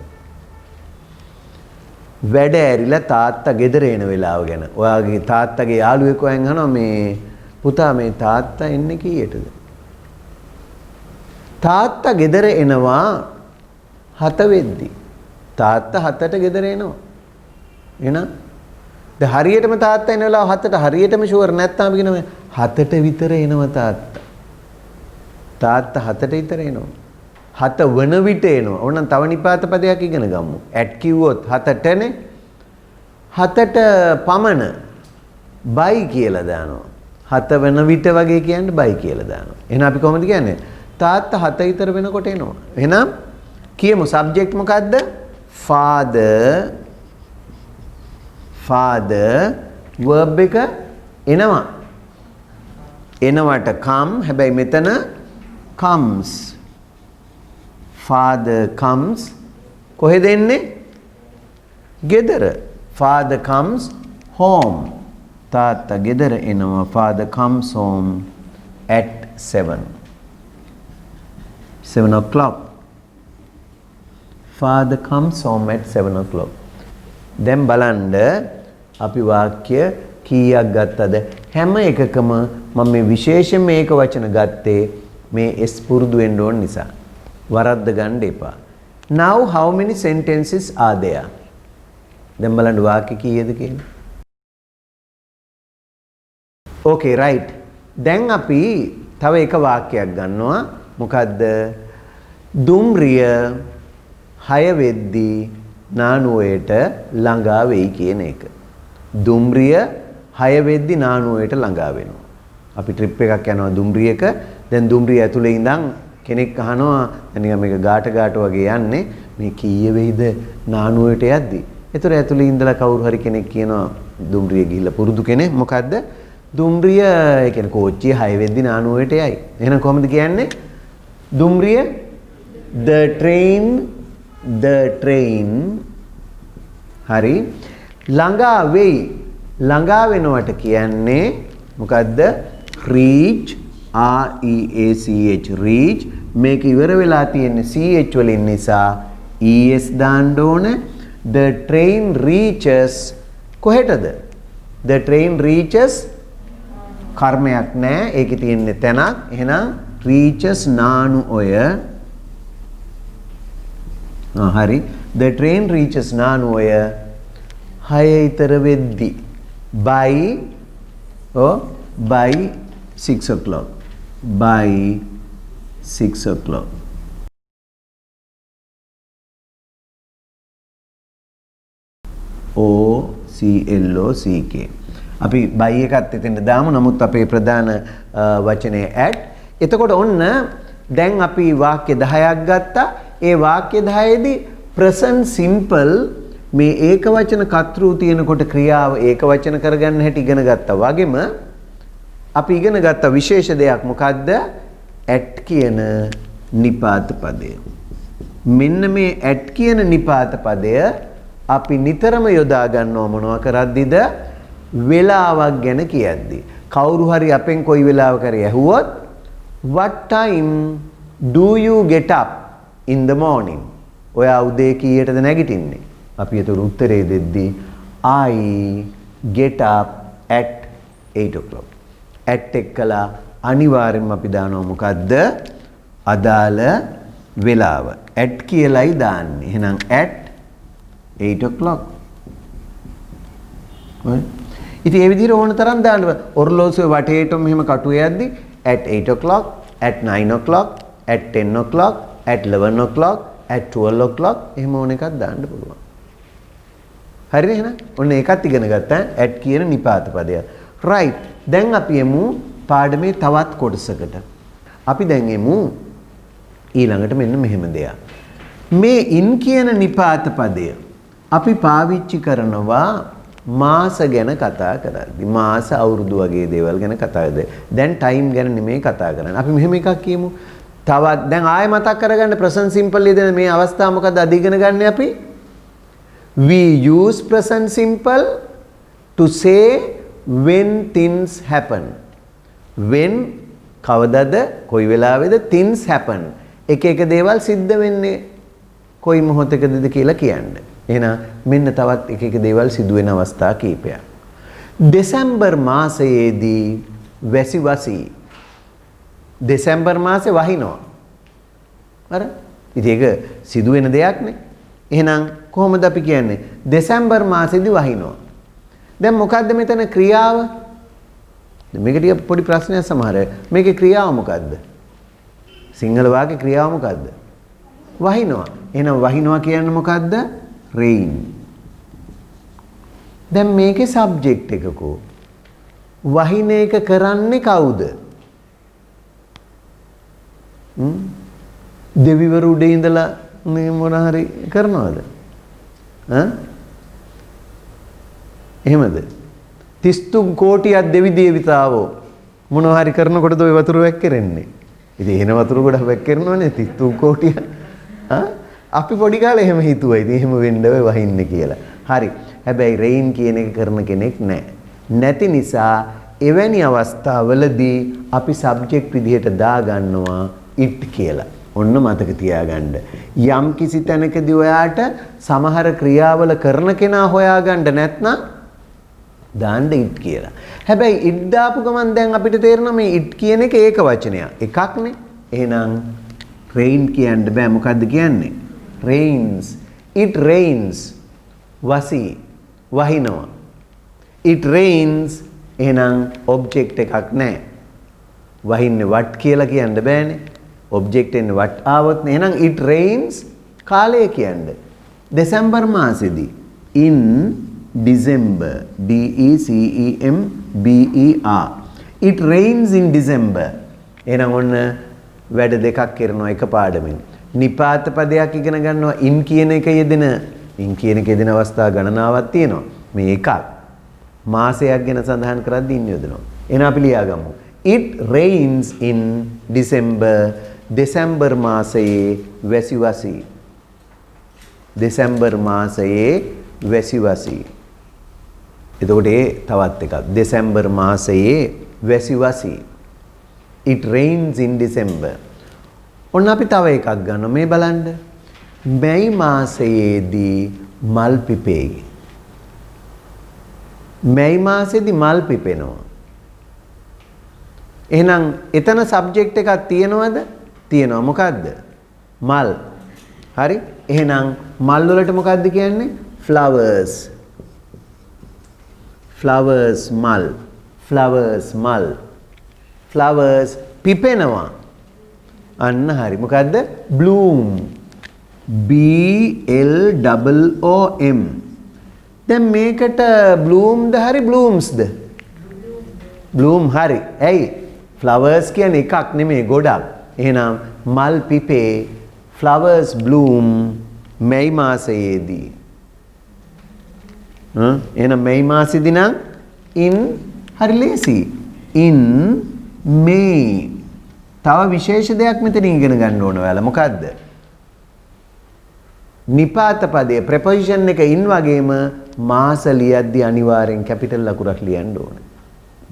වැඩ ඇරිලා තාත්තා ගෙදර එන වෙලාව ගැන. ඔයාගේ තාත්තගේ යාළුවෙක් වයින් අහනවා මේ පුතා මේ තාත්තා එන්නේ කීයටද? තාත්තා ගෙදර එනවා 7 වෙද්දි. තාත්තා 7ට ගෙදර එනවා. එහෙනම් දැන් හරියටම තාත්තා එන වෙලාව 7ට හරියටම ෂුවර් නැත්නම් අපි කියනවා 7ට විතර එනවා තාත්තා. තාත්තා 7ට විතර එනවා. 7 වන විට එනවා. ඕනනම් තව නිපාත පදයක් ඉගෙන ගමු. at කිව්වොත් 7ටනේ. 7ට පමණ බයි කියලා දානවා. 7 වෙන විට වගේ කියන්නේ බයි කියලා දානවා. එහෙනම් අපි කොහොමද කියන්නේ? තාත්තා 7 විතර වෙනකොට එනවා. එහෙනම් කියමු subject මොකද්ද? father verb එක එනවා. එනවට come හැබැයි මෙතන comes. Father comes කොහෙද එන්නේ? ගෙදර. Father comes home. තාත්තා ගෙදර එනවා. Father comes home at 7. 7 o'clock. Father comes home at 7 o'clock. දැන් බලන්න අපි වාක්‍ය කීයක් ගත්තද? හැම එකකම මම මේ විශේෂයෙන් මේක වචන ගත්තේ මේ S පුරුදු වෙන්න ඕන නිසා. වරද්ද ගන්න එපා. Now how many sentences are there? දැන් බලන්න වාක්‍ය කීයද කියන්නේ? Okay, right. දැන් අපි තව එක වාක්‍යයක් ගන්නවා. මොකද්ද? දුම්රිය 6 වෙද්දී නානුවයට ළඟා වෙයි කියන එක. දුම්රිය 6 වෙද්දි නානුවයට ළඟා වෙනවා. අපි ට්‍රිප් එකක් යනවා දුම්රියක. දැන් දුම්රිය ඇතුලේ ඉඳන් කෙනෙක් අහනවා නිකන් මේක ගාට වගේ යන්නේ මේ කීය වෙයිද නානුවයට යද්දි. ඒතර ඇතුලේ ඉඳලා කවුරු හරි කෙනෙක් කියනවා දුම්රිය ගිහිල්ලා පුරුදු කෙනෙක් මොකද්ද? දුම්රිය ඒ කියන්නේ කෝච්චිය 6 වෙද්දි නානුවයට යයි. එහෙනම් කොහොමද කියන්නේ? දුම්රිය the train හරි ළඟා වෙයි. ළඟා වෙනවට කියන්නේ මොකද්ද? reach reach මේක ඉවර වෙලා තියෙන්නේ ch වලින් නිසා es දාන්න ඕන. the train reaches කොහෙටද? the train reaches කර්මයක් නෑ ඒකේ තියෙන්නේ තැනක්. එහෙනම් reaches නානු ඔය හරි the train reaches නානු ඔය 6 ඊතර වෙද්දි by 6 o'clock by 6 o'clock OCLOCK අපි by එකත් එතෙන්ට දාමු. නමුත් අපේ ප්‍රධාන වචනේ at. එතකොට ඔන්න දැන් අපි වාක්‍ය 10ක් ගත්තා. ඒ වාක්‍ය 10ෙදි present simple මේ ඒක වචන කර්තෘ තියෙනකොට ක්‍රියාව ඒක වචන කරගන්න හැටි ඉගෙන ගත්තා. වගේම අපි ඉගෙන ගත්ත විශේෂ දෙයක් මොකද්ද? at කියන නිපාත පදය. මෙන්න මේ at කියන නිපාත පදය අපි නිතරම යොදා ගන්නවා මොනවා කරද්දිද? වෙලාවක් ගැන කියද්දි. කවුරු හරි අපෙන් කොයි වෙලාවක හරි ඇහුවොත් what time do you get up in the morning? ඔයා උදේ කීයටද නැගිටින්නේ? අපි ඒතර උත්තරේ දෙද්දී I get up at 8 o'clock. at එක්කලා අනිවාර්යෙන්ම අපි දානවා මොකද්ද? අදාළ වෙලාව. at කියලායි දාන්නේ. එහෙනම් at 8 o'clock. හරි. ඉතින් ඒ විදිහට ඕන තරම් දාන්න. ඔර්ලෝසුවේ වටේටම මෙහෙම කටුවේ යද්දි at 8 o'clock, at 9 o'clock, at 10 o'clock, at 11 o'clock, at 12 o'clock එහෙම ඕන එකක් දාන්න පුළුවන්. හරිද එහෙනම්? ඔන්න ඒකත් ඉගෙන ගත්තා. at කියන නිපාත පදය. right. දැන් අපි එමු පාඩමේ තවත් කොටසකට. අපි දැන් එමු ඊළඟට මෙන්න මෙහෙම දෙයක්. මේ in කියන නිපාත පදය අපි පාවිච්චි කරනවා මාස ගැන කතා කරද්දී. මාස අවුරුදු වගේ දේවල් ගැන කතා කරද්දී. දැන් time ගැන නෙමෙයි කතා කරන්නේ. අපි මෙහෙම එකක් කියමු. තවත් දැන් ආයෙ මතක් කරගන්න present simple ලියන මේ අවස්ථාව මොකද අද ඉගෙන ගන්න අපි? We use present simple to say when things happen. when කවදද කොයි වෙලාවේද things happen. එක දේවල් සිද්ධ වෙන්නේ කොයි මොහොතකදද කියලා කියන්නේ. එහෙනම් මෙන්න තවත් එක දේවල් සිදු වෙන අවස්ථා කීපයක්. දෙසැම්බර් මාසයේදී වැසි වසී. දෙසැම්බර් මාසේ වහිනවා. හරි? ඉතින් ඒක සිදු වෙන දෙයක් නේ. එහෙනම් කොහොමද අපි කියන්නේ? දෙසැම්බර් මාසෙදී වහිනවා. දැන් මොකද්ද මෙතන ක්‍රියාව? මේක ටික පොඩි ප්‍රශ්නයක් සමහර. මේකේ ක්‍රියාව මොකද්ද? සිංහල වාක්‍යේ ක්‍රියාව මොකද්ද? වහිනවා. එහෙනම් වහිනවා කියන්නේ මොකද්ද? rain. දැන් මේකේ සබ්ජෙක්ට් එකකෝ. වහින එක කරන්නේ කවුද? දෙවිවරු උඩ ඉඳලා මේ මොන හරි කරනවද? එහෙමද? 33 කෝටියක් දෙවි දේවතාවෝ මොනවා හරි කරනකොටද ওই වතුර වැක්කිරෙන්නේ? ඉතින් එහෙන වතුර ගොඩක් වැක්කිරනවනේ 33 කෝටියක්. අපි පොඩි කාලේ එහෙම හිතුවා. ඉතින් එහෙම වෙන්න ඔය වහින්නේ කියලා. හරි. හැබැයි රේන් කියන එක කරන කෙනෙක් නැහැ. නැති නිසා එවැනි අවස්ථාවලදී අපි සබ්ජෙක්ට් විදිහට දාගන්නවා it කියලා. ඔන්න මතක තියාගන්න. යම් කිසි තැනකදී ඔයාට සමහර ක්‍රියාවල කරන කෙනා හොයාගන්න නැත්නම් දාන්න it කියලා. හැබැයි it දාපු ගමන් දැන් අපිට තේරෙනවා මේ it කියන එක ඒක වචනයක්. එකක්නේ. එහෙනම් rain කියන්න බෑ. මොකද්ද කියන්නේ? rains. it rains. වසී. වහිනවා. it rains. එහෙනම් object එකක් නැහැ. වහින්නේ what කියලා කියන්න බෑනේ. object එන්නේ what ආවොත් නේ. එහෙනම් it rains කාලය කියන්නේ December මාසෙදී in December. December. It rains in December. එහෙනම් ඔන්න වැඩ දෙකක් කරනවා එක පාඩමින්. නිපාත පදයක් ඉගෙන ගන්නවා in කියන එක යෙදෙන අවස්ථා ගණනාවක් තියෙනවා. මේ එකක්. මාසයක් ගැන සඳහන් කරද්දී in යොදනවා. එහෙනම් අපි ලියාගමු. It rains in December. December මාසයේ වැසිවසී. දෙසැම්බර් මාසයේ වැසිවසී. එතකොට ඒ තවත් එකක්. දෙසැම්බර් මාසයේ වැසිවසී. It rains in December. ඔන්න අපි තව එකක් ගන්නවා. මේ බලන්න. මැයි මාසයේදී මල් පිපෙයි. මැයි මාසෙදී මල් පිපෙනවා. එහෙනම් එතන සබ්ජෙක්ට් එකක් තියෙනවද? තියෙනවා. මොකද්ද? මල්. හරි? එහෙනම් මල් වලට මොකද්ද කියන්නේ? flowers. flowers මල්. flowers මල්. flowers පිපෙනවා. අන්න හරි. මොකද්ද? bloom. B L O M. දැන් මේකට bloomද හරි bloomsද? bloom හරි. ඇයි? flowers කියන්නේ එකක් නෙමෙයි ගොඩක්. එහෙනම් මල් පිපේ flowers bloom මැයි මාසයේදී. එහෙනම් මැයි මාසෙදී නම් in හරි ලේසි. in May. තව විශේෂ දෙයක් මෙතන ඉගෙන ගන්න ඕන ඔයාලා. මොකද්ද? නිපාත පදයේ preposition එක in වගේම මාස ලියද්දී අනිවාර්යෙන් capital ලකුරක් ලියන්න ඕනේ.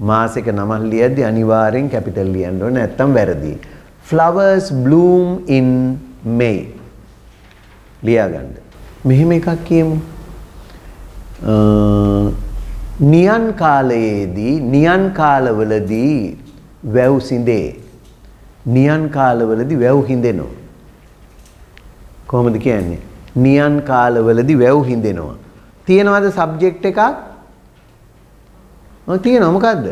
මාසෙක නම ලියද්දී අනිවාර්යෙන් capital ලියන්න ඕනේ නැත්නම් වැරදි. Flowers bloom in May. ලියා ගන්න. මෙහෙම එකක් කියමු. නියන් කාලයේදී නියන් කාලවලදී වැව් සිඳේ. නියන් කාලවලදී වැව් හිඳෙනවා. කොහොමද කියන්නේ? නියන් කාලවලදී වැව් හිඳෙනවා. තියෙනවද සබ්ජෙක්ට් එකක්? තියෙනවා. මොකද්ද?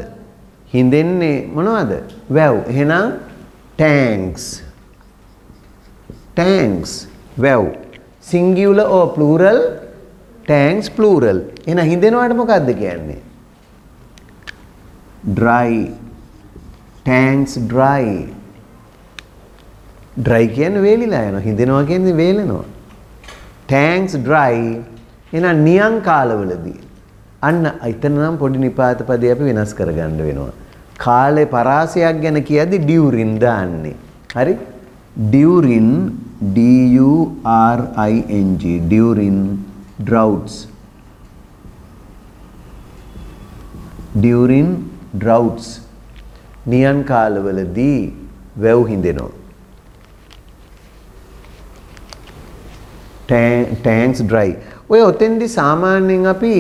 හිඳෙන්නේ මොනවද? වැව්. එහෙනම් tanks. tanks වැව්. singular or plural? tanks plural. එහෙනම් හිඳෙනවට මොකද්ද කියන්නේ? dry. tanks dry. dry කියන්නේ වේලිලා යනවා. හිඳෙනවා කියන්නේ වේලෙනවා. tanks dry. එහෙනම් නියං කාලවලදී. අන්න එතන නම් පොඩි නිපාත පදේ අපි වෙනස් කරගන්න වෙනවා. කාලේ පරාසයක් ගැන කියද්දි during දාන්නේ. හරි? during D U R I N G during droughts. during droughts. නියන් කාලවලදී වැව් හිඳෙනවා. tanks dry. ඔය ඔතෙන්දි සාමාන්‍යයෙන් අපි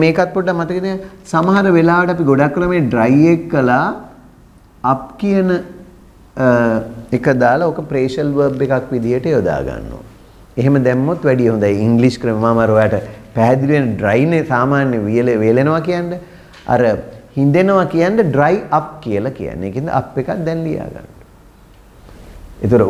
මේකත් පොඩ්ඩක් මතක තියාගන්න. සමහර වෙලාවට අපි ගොඩක් වෙලා මේ dry එක කළා up කියන එක දාලා ඔක ප්‍රේෂල් verb එකක් විදියට යොදා ගන්නවා. එහෙම දැම්මොත් වැඩිය හොඳයි. ඉංග්‍රීසි ක්‍රම මම අර ඔයාලට පැහැදිලි වෙන dry නේ සාමාන්‍ය වේලෙනවා කියන්නේ. අර හිඳෙනවා කියන්නේ dry up කියලා කියන්නේ. ඒකින්ද up එකක් දැන් ලියා ගන්න. ඒතර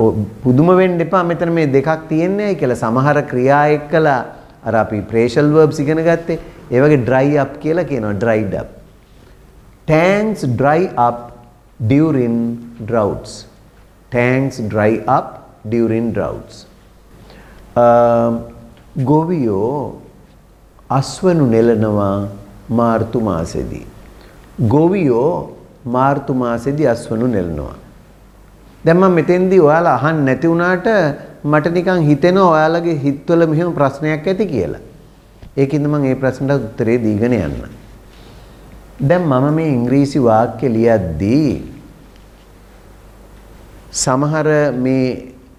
පුදුම වෙන්න එපා මෙතන මේ දෙකක් තියෙන්නේ කියලා. සමහර ක්‍රියා එක්කලා අර අපි ප්‍රේෂල් verbs ඉගෙන ගත්තේ. ඒ වගේ dry up කියලා කියනවා. dried up. tanks dry up during droughts. tanks dry up during droughts. ගොවියෝ අස්වනු නෙලනවා මාර්තු මාසෙදී. ගොවියෝ මාර්තු මාසෙදී අස්වනු නෙලනවා. දැන් මම මෙතෙන්දී ඔයාලා අහන්න නැති වුණාට මට නිකන් හිතෙනවා ඔයාලගේ හිතවල මෙහෙම ප්‍රශ්නයක් ඇති කියලා. ඒකින්ද මම මේ ප්‍රශ්නට උත්තරේ දීගෙන යන්න. දැන් මම මේ ඉංග්‍රීසි වාක්‍ය ලියද්දී සමහර මේ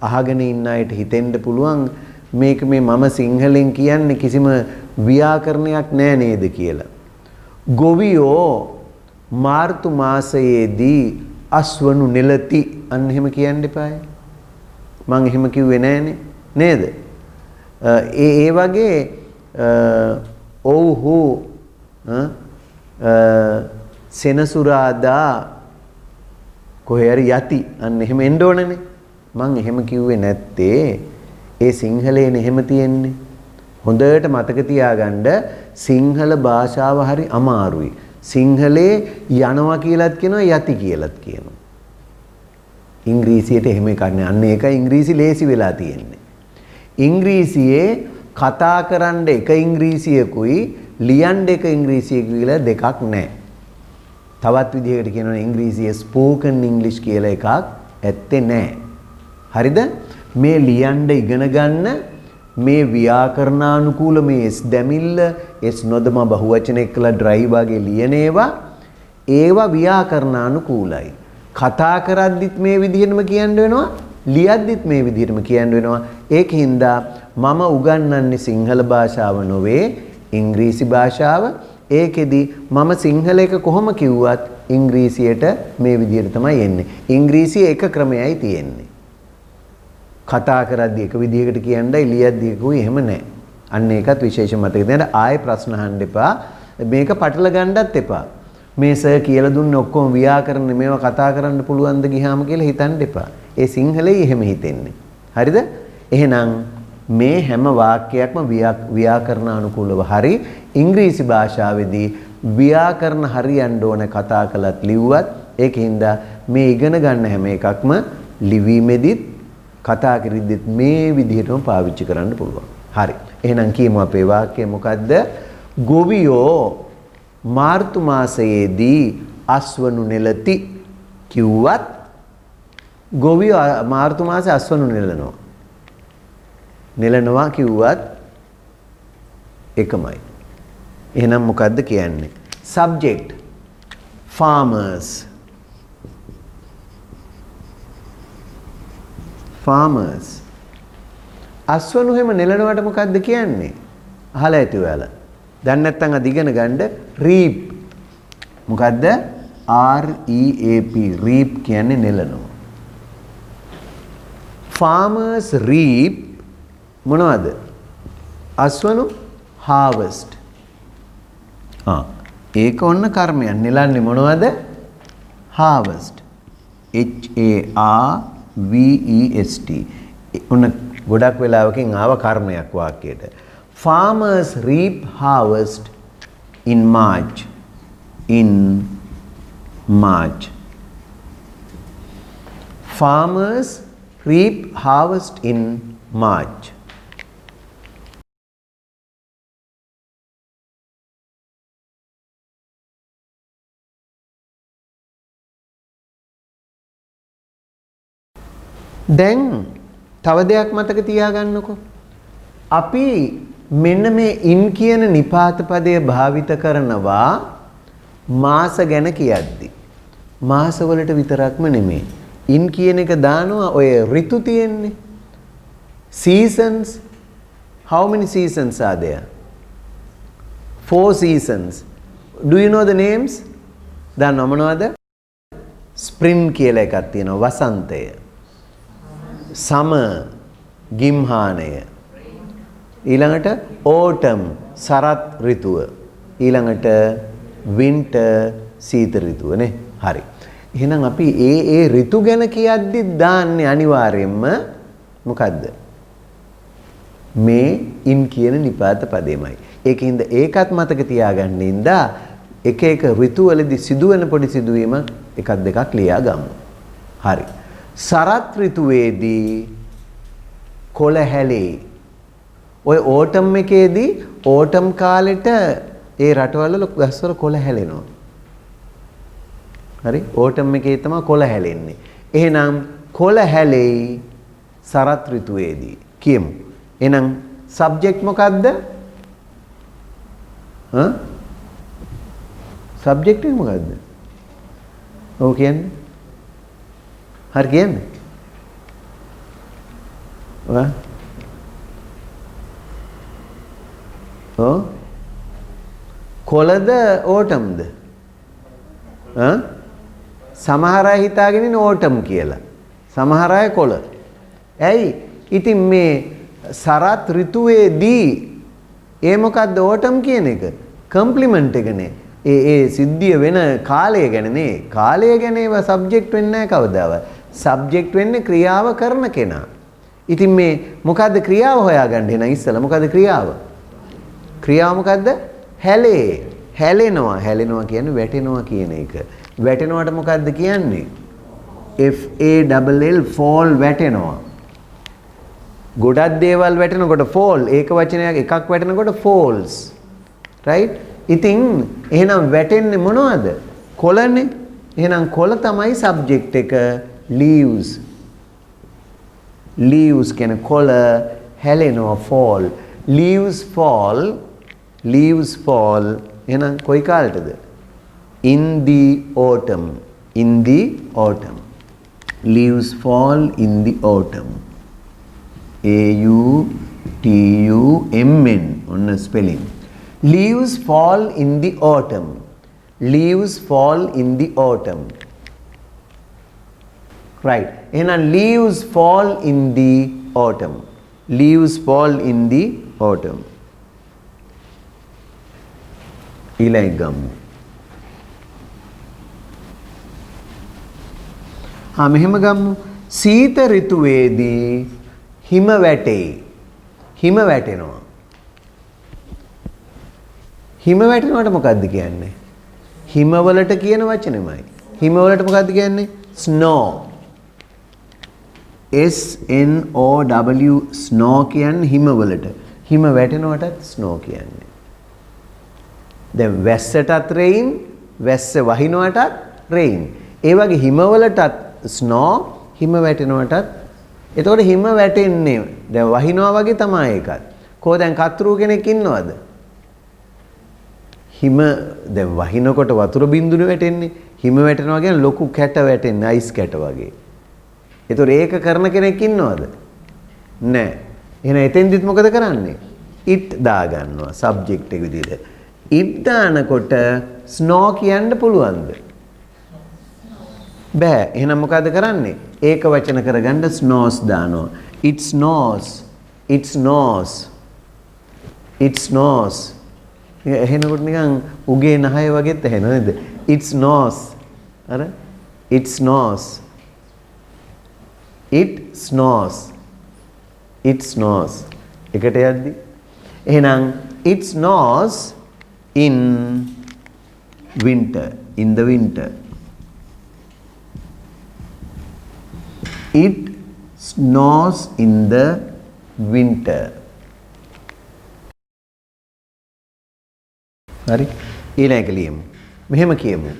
අහගෙන ඉන්න අයට හිතෙන්න පුළුවන් මේක මේ මම සිංහලෙන් කියන්නේ කිසිම ව්‍යාකරණයක් නෑ නේද කියලා. ගොවියෝ මාර්තු මාසයේදී අස්වනු නෙලති අන්න එහෙම කියන්න එපායි. මං එහෙම කිව්වේ නෑනේ නේද? ඒ වගේ ඔව්හු සෙනසුරාදා කොහේ හරි යති අන්න එහෙම එන්න ඕනනේ. මං එහෙම කිව්වේ නැත්තේ ඒ සිංහලේනේ එහෙම තියෙන්නේ. හොඳට මතක තියාගන්න සිංහල භාෂාව හරි අමාරුයි. සිංහලේ යනවා කියලාත් කියනවා යති කියලාත් කියනවා. ඉංග්‍රීසියට එහෙම එකක් නෑ. අන්න ඒකයි ඉංග්‍රීසි ලේසි වෙලා තියෙන්නේ. ඉංග්‍රීසියේ කතා කරන්න එක ඉංග්‍රීසියකුයි ලියන්න එක ඉංග්‍රීසියකුයි කියලා දෙකක් නෑ. තවත් විදිහකට කියනවා ඉංග්‍රීසියේ ස්පෝකන් ඉංග්ලිෂ් කියලා එකක් ඇත්තේ නෑ. හරිද? මේ ලියන්න ඉගෙන ගන්න මේ ව්‍යාකරණානුකූල මේ s දැමිල්ල s නොදම බහුවචන එක්කලා ඩ්‍රයි වගේ ලියන ඒවා ව්‍යාකරණානුකූලයි. කතා කරද්දිත් මේ විදිහටම කියන්න වෙනවා, ලියද්දිත් මේ විදිහටම කියන්න වෙනවා. ඒකින්ද මම උගන්වන්නේ සිංහල භාෂාව නොවේ ඉංග්‍රීසි භාෂාව. ඒකෙදි මම සිංහල එක කොහොම කිව්වත් ඉංග්‍රීසියට මේ විදිහට තමයි එන්නේ. ඉංග්‍රීසියේ එක ක්‍රමයයි තියෙන්නේ. කතා කරද්දී එක විදිහකට කියන්නයි ලියද්දී එකකුයි එහෙම නැහැ. අන්න ඒකත් විශේෂ මතක තියාගන්න. ආයෙ ප්‍රශ්න අහන්න එපා. මේක පටල ගන්නත් එපා. මේ සර් කියලා දුන්නේ ඔක්කොම ව්‍යාකරණ මේවා කතා කරන්න පුළුවන්ද ගියාම කියලා හිතන්න එපා. ඒ සිංහලෙයි එහෙම හිතෙන්නේ. හරිද? එහෙනම් මේ හැම වාක්‍යයක්ම ව්‍යාකරණ අනුකූලව හරි ඉංග්‍රීසි භාෂාවේදී ව්‍යාකරණ හරියන්න ඕන කතා කළත් ලිව්වත් ඒකින්ද මේ ඉගෙන ගන්න හැම එකක්ම ලිවීමේදීත් කතා කරද්දිත් මේ විදිහටම පාවිච්චි කරන්න පුළුවන්. හරි. එහෙනම් කියමු අපේ වාක්‍යය මොකද්ද? ගොවියෝ මාර්තු මාසයේදී අස්වනු නෙලති කිව්වත් ගොවියෝ මාර්තු මාසේ අස්වනු නෙලනවා. නෙලනවා කිව්වත් එකමයි. එහෙනම් මොකද්ද කියන්නේ? subject farmers farmers අස්වනු හැම නෙලනවට මොකද්ද කියන්නේ? අහලා ඇති ඔයාලා. දැන් නැත්තම් අද ඉගෙන ගන්න reap. මොකද්ද? R E A P reap කියන්නේ නෙලනවා. farmers reap මොනවද? අස්වනු harvest. ඒක ඔන්න කර්මයක්. නෙලන්නේ මොනවද? harvest. H A R V E S T. ඔන්න ගොඩක් වෙලාවකින් ආව කර්මයක් වාක්‍යයට. Farmers reap harvest in March. In March. Farmers reap harvest in March. දැන් තව දෙයක් මතක තියාගන්නකො. අපි මෙන්න මේ ඉන් කියන නිපාත පදය භාවිත කරනවා මාස ගැන කියද්දි. මාස වලට විතරක්ම නෙමෙයි. ඉන් කියන එක දානවා ඔය ඍතු තියෙන්නේ. Seasons. How many seasons are there? 4 seasons. Do you know the names? දන්නව මොනවද? Spring කියලා එකක් තියෙනවා. වසන්තය. Summer, ගිම්හානය. ඊළඟට autumn, සරත් ඍතුව. ඊළඟට winter, සීත ඍතුව නේ. හරි. එහෙනම් අපි ඒ ඍතු ගැන කියද්දි දාන්නේ අනිවාර්යයෙන්ම මොකද්ද? මේ ඉන් කියන නිපාත පදෙමයි. ඒකින්ද ඒකත් මතක තියාගන්න ඉඳා එක එක ඍතුවලදී සිදුවෙන පොඩි සිදුවීම එකක් දෙකක් ලියා ගමු. හරි. සරත් ඍතුවේදී කොළ හැලේ. ඔය ඕටම් එකේදී ඕටම් කාලෙට ඒ රටවල ගස්වල කොළ හැලෙනවා. හරි? ඕටම් එකේ තමයි කොළ හැලෙන්නේ. එහෙනම් කොළ හැලෙයි සරත් ඍතුවේදී කියමු. එහෙනම් සබ්ජෙක්ට් මොකද්ද? සබ්ජෙක්ට් එක මොකද්ද? ඔව් කියන්නේ. හරි කියන්නේ. කොළද ඕටම්ද? සමහර අය හිතාගෙන ඉන්නේ ඕටම් කියලා. සමහර අය කොළ. ඇයි? ඉතින් මේ සරත් ඍතුවේදී ඒ මොකද්ද ඕටම් කියන එක? කම්ප්ලිමන්ට් එකනේ. ඒ සිද්ධිය වෙන කාලය ගැනනේ. කාලය ගැන ඒවා සබ්ජෙක්ට් වෙන්නේ නැහැ කවදාවත්. සබ්ජෙක්ට් වෙන්නේ ක්‍රියාව කරන කෙනා. ඉතින් මේ මොකද්ද ක්‍රියාව හොයාගන්න එහෙනම් ඉස්සලා මොකද්ද ක්‍රියාව? ක්‍රියාව මොකද්ද? හැලෙනවා. හැලෙනවා කියන්නේ වැටෙනවා කියන එක. වැටෙනවට මොකද්ද කියන්නේ? FALL fall වැටෙනවා. ගොඩක් දේවල් වැටෙනකොට fall ඒක වචනයක් එකක් වැටෙනකොට falls. right? ඉතින් එහෙනම් වැටෙන්නේ මොනවද? කොළනේ. එහෙනම් කොළ තමයි subject එක. leaves. leaves කියන කොළ හැලෙනවා fall. leaves fall එහෙනම් කොයි කාලෙටද? in the autumn. leaves fall in the autumn. AUTUMN on spelling. Leaves fall in the autumn. Right. And leaves fall in the autumn. ඊළඟ ගමු. මෙහෙම ගමු. සීත ඍතුවේදී හිම වැටේ. හිම වැටෙනවා. හිම වැටෙනවට මොකද්ද කියන්නේ? හිම වලට කියන වචනෙමයි. හිම වලට මොකද්ද කියන්නේ? snow. SNOW snow කියන්නේ හිම වලට. හිම වැටෙනවටත් snow කියන්නේ. දැන් වැස්සටත් rain, වැස්ස වහිනවටත් rain. ඒ වගේ හිම වලටත් snow, හිම වැටෙනවටත්. එතකොට හිම වැටෙන්නේ දැන් වහිනවා වගේ තමයි ඒකත්. කොහොම දැන් කතරු කෙනෙක් ඉන්නවද? හිම දැන් වහිනකොට වතුර බින්දුනේ වැටෙන්නේ. හිම වැටෙනවා කියන්නේ ලොකු කැට වැටෙන්නේ අයිස් කැට වගේ. එතකොට ඒක කරන කෙනෙක් ඉන්නවද? නැහැ. එහෙනම් එතෙන්දිත් මොකද කරන්නේ? it දා ගන්නවා subject එක විදිහට. it දානකොට snow කියන්න පුළුවන්ද? බෑ. එහෙනම් මොකද කරන්නේ? ඒක වචන කරගන්න snows දානවා. it snows. එහෙනකොට නිකන් උගේ නහය වගේත් ඇහෙනව නේද? it snows. අර it snows. එකට යද්දි එහෙනම් it snows in the winter. It snows in the winter. හරි. ඊළඟ ලියමු. මෙහෙම කියමු.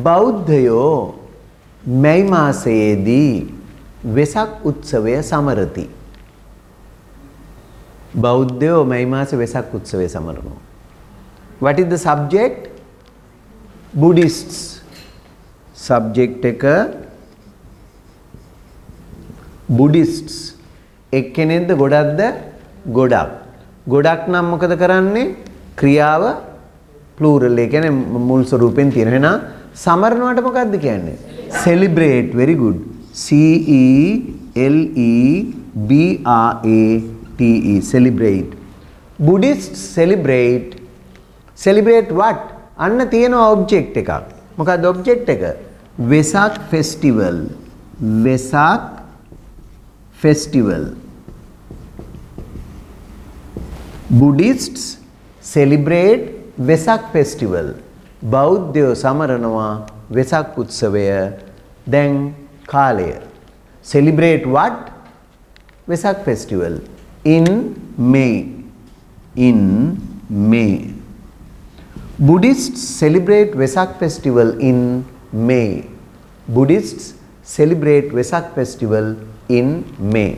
බෞද්ධයෝ මැයි මාසයේදී වෙසක් උත්සවය සමරති. බෞද්ධයෝ මැයි මාසේ වෙසක් උත්සවය සමරනවා. What is the subject? Buddhists. Subject එක Buddhists. එක්කෙනෙක්ද ගොඩක්ද? ගොඩක්. ගොඩක් නම් මොකද කරන්නේ? ක්‍රියාව plural. ඒ කියන්නේ මුල් ස්වරූපෙන් තියෙන. එහෙනම් සමරනවට මොකක්ද කියන්නේ? Celebrate. Very good. CELEBRATE. Celebrate. Buddhists celebrate what? අන්න තියෙනවා object එකක්. මොකක්ද object එක? Vesak festival. Buddhists celebrate Vesak festival. බෞද්ධයෝ සමරනවා වෙසක් උත්සවය. දැන් කාලය. Celebrate what? Vesak festival. In May. Buddhists celebrate Vesak festival in May.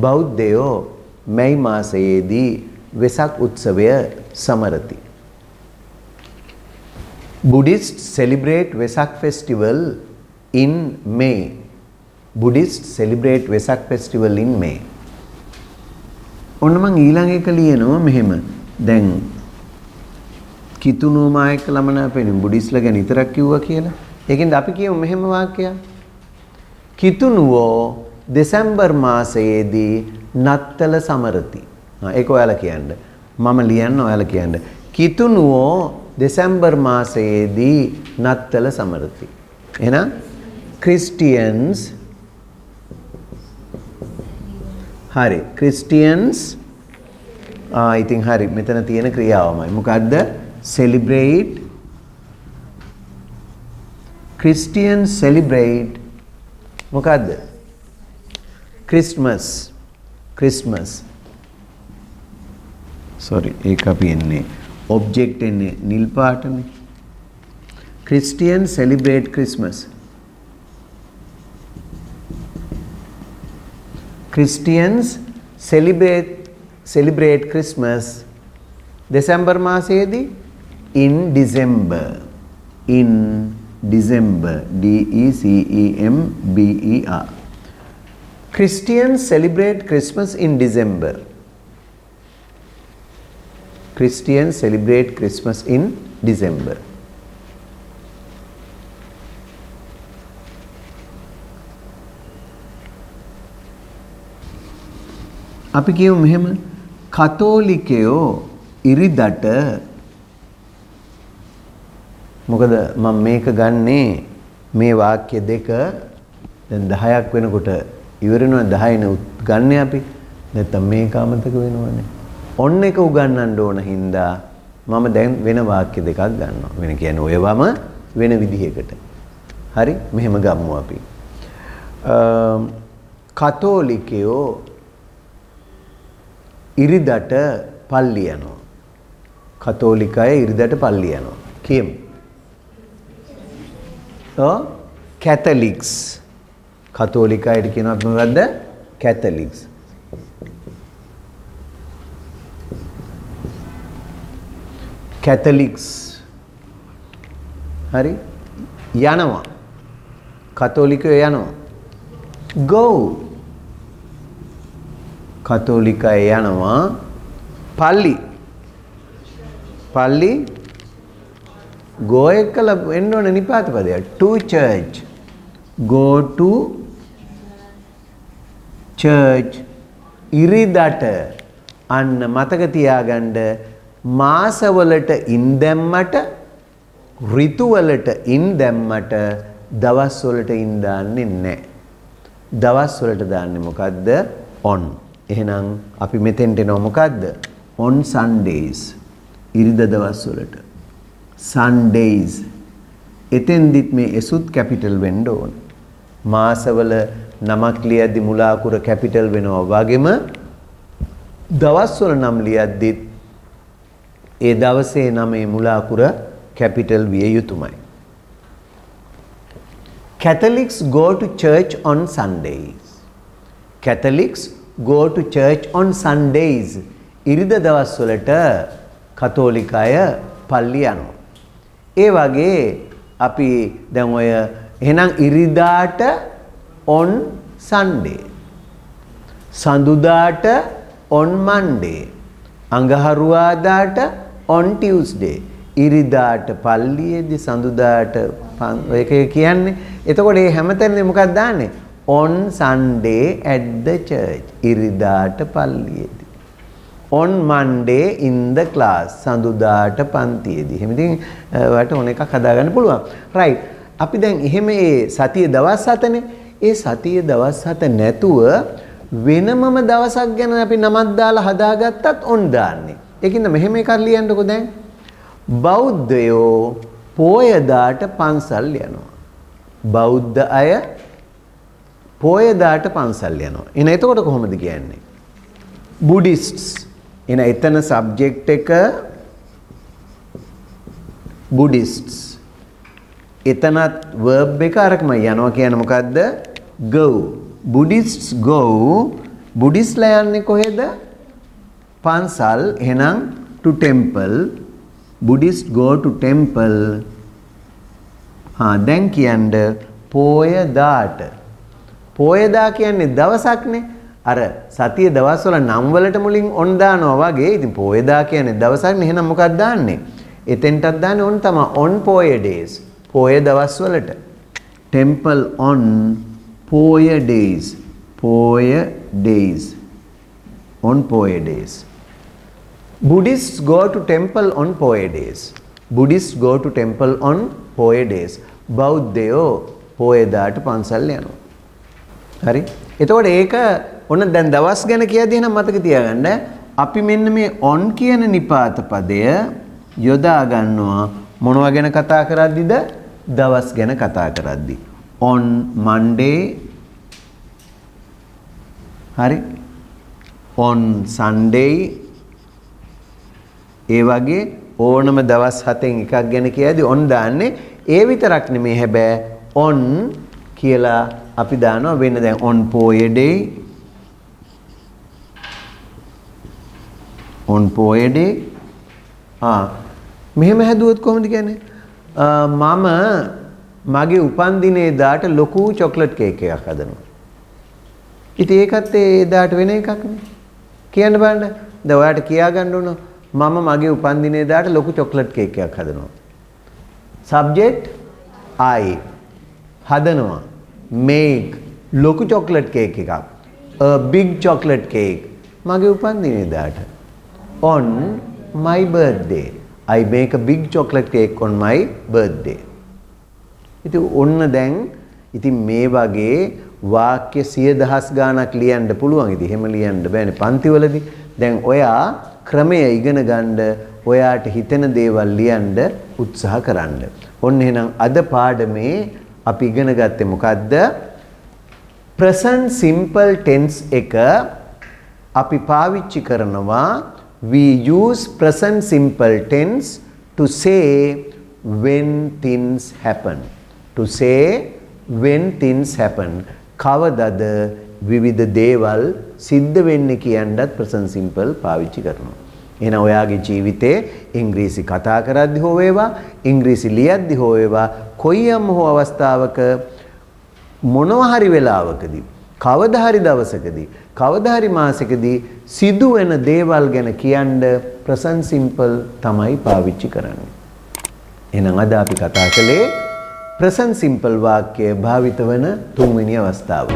බෞද්ධයෝ මැයි මාසයේදී වෙසක් උත්සවය සමරති. Buddhists celebrate Vesak festival in May. ඔන්න මං ඊළඟ එක ලියනවා මෙහෙම. දැන් කිතුණු මායක ළමනාපෙනින් බුද්දිස්ලා ගැන විතරක් කිව්වා කියලා. ඒකෙන්ද අපි කියමු මෙහෙම වාක්‍යයක්. කිතුණුවෝ දෙසැම්බර් මාසයේදී නත්තල සමරති. ඒක ඔයාලා කියන්න. මම ලියන්න ඔයාලා කියන්න. කිතුණුවෝ දෙසැම්බර් මාසයේදී නත්තල සමරති. එහෙනම් Christians හරි. Christians ඉතින් හරි මෙතන තියෙන ක්‍රියාවමයි. මොකද්ද? celebrate Christians celebrate මොකද්ද? Christmas. sorry ඒක අපි එන්නේ object එන්නේ නිල් පාටනේ. Christians celebrate Christmas. Christians celebrate Christmas December මාසයේදී in December DECEMBER Christians celebrate Christmas in December. Christians celebrate Christmas in December. අපි කියමු මෙහෙම කතෝලිකයෝ ඉරිදට මොකද මම මේක ගන්නේ මේ වාක්‍ය දෙක දැන් 10ක් වෙනකොට ඉවර වෙනවා 10 නේ ගන්න අපි නැත්තම් මේක අමතක වෙනවනේ ඔන්න එක උගන්නන්න ඕන හින්දා මම දැන් වෙන වාක්‍ය දෙකක් ගන්නවා වෙන කියන්නේ ඔයවම වෙන විදිහකට හරි මෙහෙම ගමු අපි කතෝලිකයෝ ඉරිදට පල්ලි යනවා කතෝලික අය ඉරිදට පල්ලි යනවා කියමු Catholics කතෝලික අයට කියනවත් මොකද්ද Catholics හරි යනවා කතෝලිකයෝ යනවා go කතෝලික අය යනවා පල්ලි go එකලා වෙන්න ඕන නිපාත පදයක් to church go to church ඉරිදට අන්න මතක තියාගන්න මාසවලට ඉන් දැම්මට ඍතුවලට ඉන් දැම්මට දවස්වලට ඉන් දාන්නේ නැහැ දවස්වලට දාන්නේ මොකද්ද on එහෙනම් අපි මෙතෙන්ට එනවා මොකද්ද on Sundays ඉරිදා දවස්වලට Sundays එතෙන්දිත් මේ එසුත් කැපිටල් වෙන්න ඕන මාසවල නමක් ලියද්දි මුල අකුර කැපිටල් වෙනවා වගේම දවස්වල නම් ලියද්දිත් ඒ දවසේ නමේ මුල අකුර කැපිටල් විය යුතුමයි Catholics go to church on Sundays Catholics go to church on Sundays ඉරිදා දවස්වලට කතෝලික අය පල්ලි යනවා ඒ වගේ අපි දැන් ඔය එහෙනම් ඉරිදාට on Sunday සඳුදාට on Monday අඟහරුවාදාට on Tuesday ඉරිදාට පල්ලියේදී සඳුදාට ඔය කියන්නේ එතකොට මේ හැමතැනම මොකක්ද දාන්නේ on Sunday at the church ඉරිදාට පල්ලියේදී on Monday in the class සඳුදාට පන්තියේදී. එහෙනම් ඉතින් ඔයාලට ඕන එකක් හදාගන්න පුළුවන්. right. අපි දැන් එහෙම මේ සතිය දවස් 7නේ. ඒ සතිය දවස් 7 නැතුව වෙනමම දවසක් ගැන අපි නමක් දාලා හදාගත්තත් on දාන්නේ. ඒකින්ද මෙහෙම එකක් ලියන්නකෝ දැන්. බෞද්ධයෝ පෝයදාට පන්සල් යනවා. බෞද්ධ අය පෝයදාට පන්සල් යනවා. එහෙනම් එතකොට කොහොමද කියන්නේ? Buddhists එතන සබ්ජෙක්ට් එක Buddhists එතනත් verb එක අරකම යනවා කියන්නේ මොකද්ද go Buddhists go Buddhists ලා යන්නේ කොහෙද පන්සල් එහෙනම් to temple Buddhists go to temple දැන් කියන්නේ පෝයදා කියන්නේ දවසක්නේ අර සතිය දවස්වල නම් වලට මුලින් on දානවා වගේ ඉතින් පෝයදා කියන්නේ දවසක්නේ එහෙනම් මොකක්ද දාන්නේ එතෙන්ටත් දාන්නේ on තමයි on Poya days Poya දවස්වලට temple on Poya days on Poya days Buddhists go to temple on Poya days Buddhists go to temple on Poya days බෞද්ධයෝ පෝයදාට පන්සල් යනවා හරි එතකොට ඒක ඔන්න දැන් දවස් ගැන කියදී නම් මතක තියාගන්න අපි මෙන්න මේ on කියන නිපාත පදය යොදා ගන්නවා මොනවා ගැන කතා කරද්දිද? දවස් ගැන කතා කරද්දි. on Monday හරි on Sunday ඒ වගේ ඕනම දවස් 7න් එකක් ගැන කියද්දි on දාන්නේ. ඒ විතරක් නෙමෙයි හැබැයි on කියලා අපි දානවා වෙන දැන් on poy day on poy day මෙහෙම හැදුවොත් කොහොමද කියන්නේ? මම මගේ උපන්දිනේ දාට ලොකු චොක්ලට් කේක් එකක් හදනවා. ඉතින් ඒකත් ඒ දාට වෙන එකක් නේ. කියන්න බලන්න. දැන් ඔයාලට කියා ගන්න ඕන මම මගේ උපන්දිනේ දාට ලොකු චොක්ලට් කේක් එකක් හදනවා. subject I හදනවා. make ලොකු චොක්ලට් කේක් එකක්. a big chocolate cake මගේ උපන්දිනේ දාට. on my birthday I make a big chocolate cake on my birthday. ඉතින් ඔන්න දැන් ඉතින් මේ වගේ වාක්‍ය 100,000 ගාණක් ලියන්න පුළුවන්. ඉතින් එහෙම ලියන්න බෑනේ පන්තිවලදී. දැන් ඔයා ක්‍රමය ඉගෙන ගන්න ඔයාට හිතෙන දේවල් ලියන්න උත්සාහ කරන්න. ඔන්න එහෙනම් අද පාඩමේ අපි ඉගෙන ගත්තේ මොකද්ද? present simple tense එක අපි පාවිච්චි කරනවා we use present simple tense to say when things happen. To say when things happen. කවදද විවිධ දේවල් සිද්ධ වෙන්නේ කියන්නත් present simple පාවිච්චි කරනවා. එහෙනම් ඔයාගේ ජීවිතේ ඉංග්‍රීසි කතා කරද්දි හෝ වේවා, ඉංග්‍රීසි ලියද්දි හෝ වේවා, කොයියම් හෝ අවස්ථාවක මොනවා හරි වෙලාවකදී, කවදා හරි දවසකදී, කවදා හරි මාසෙකදී සිදුවෙන දේවල් ගැන කියන්න present simple තමයි පාවිච්චි කරන්නේ. එහෙනම් අද අපි කතා කළේ present simple වාක්‍ය භාවිත වන තුන්වෙනි අවස්ථාව.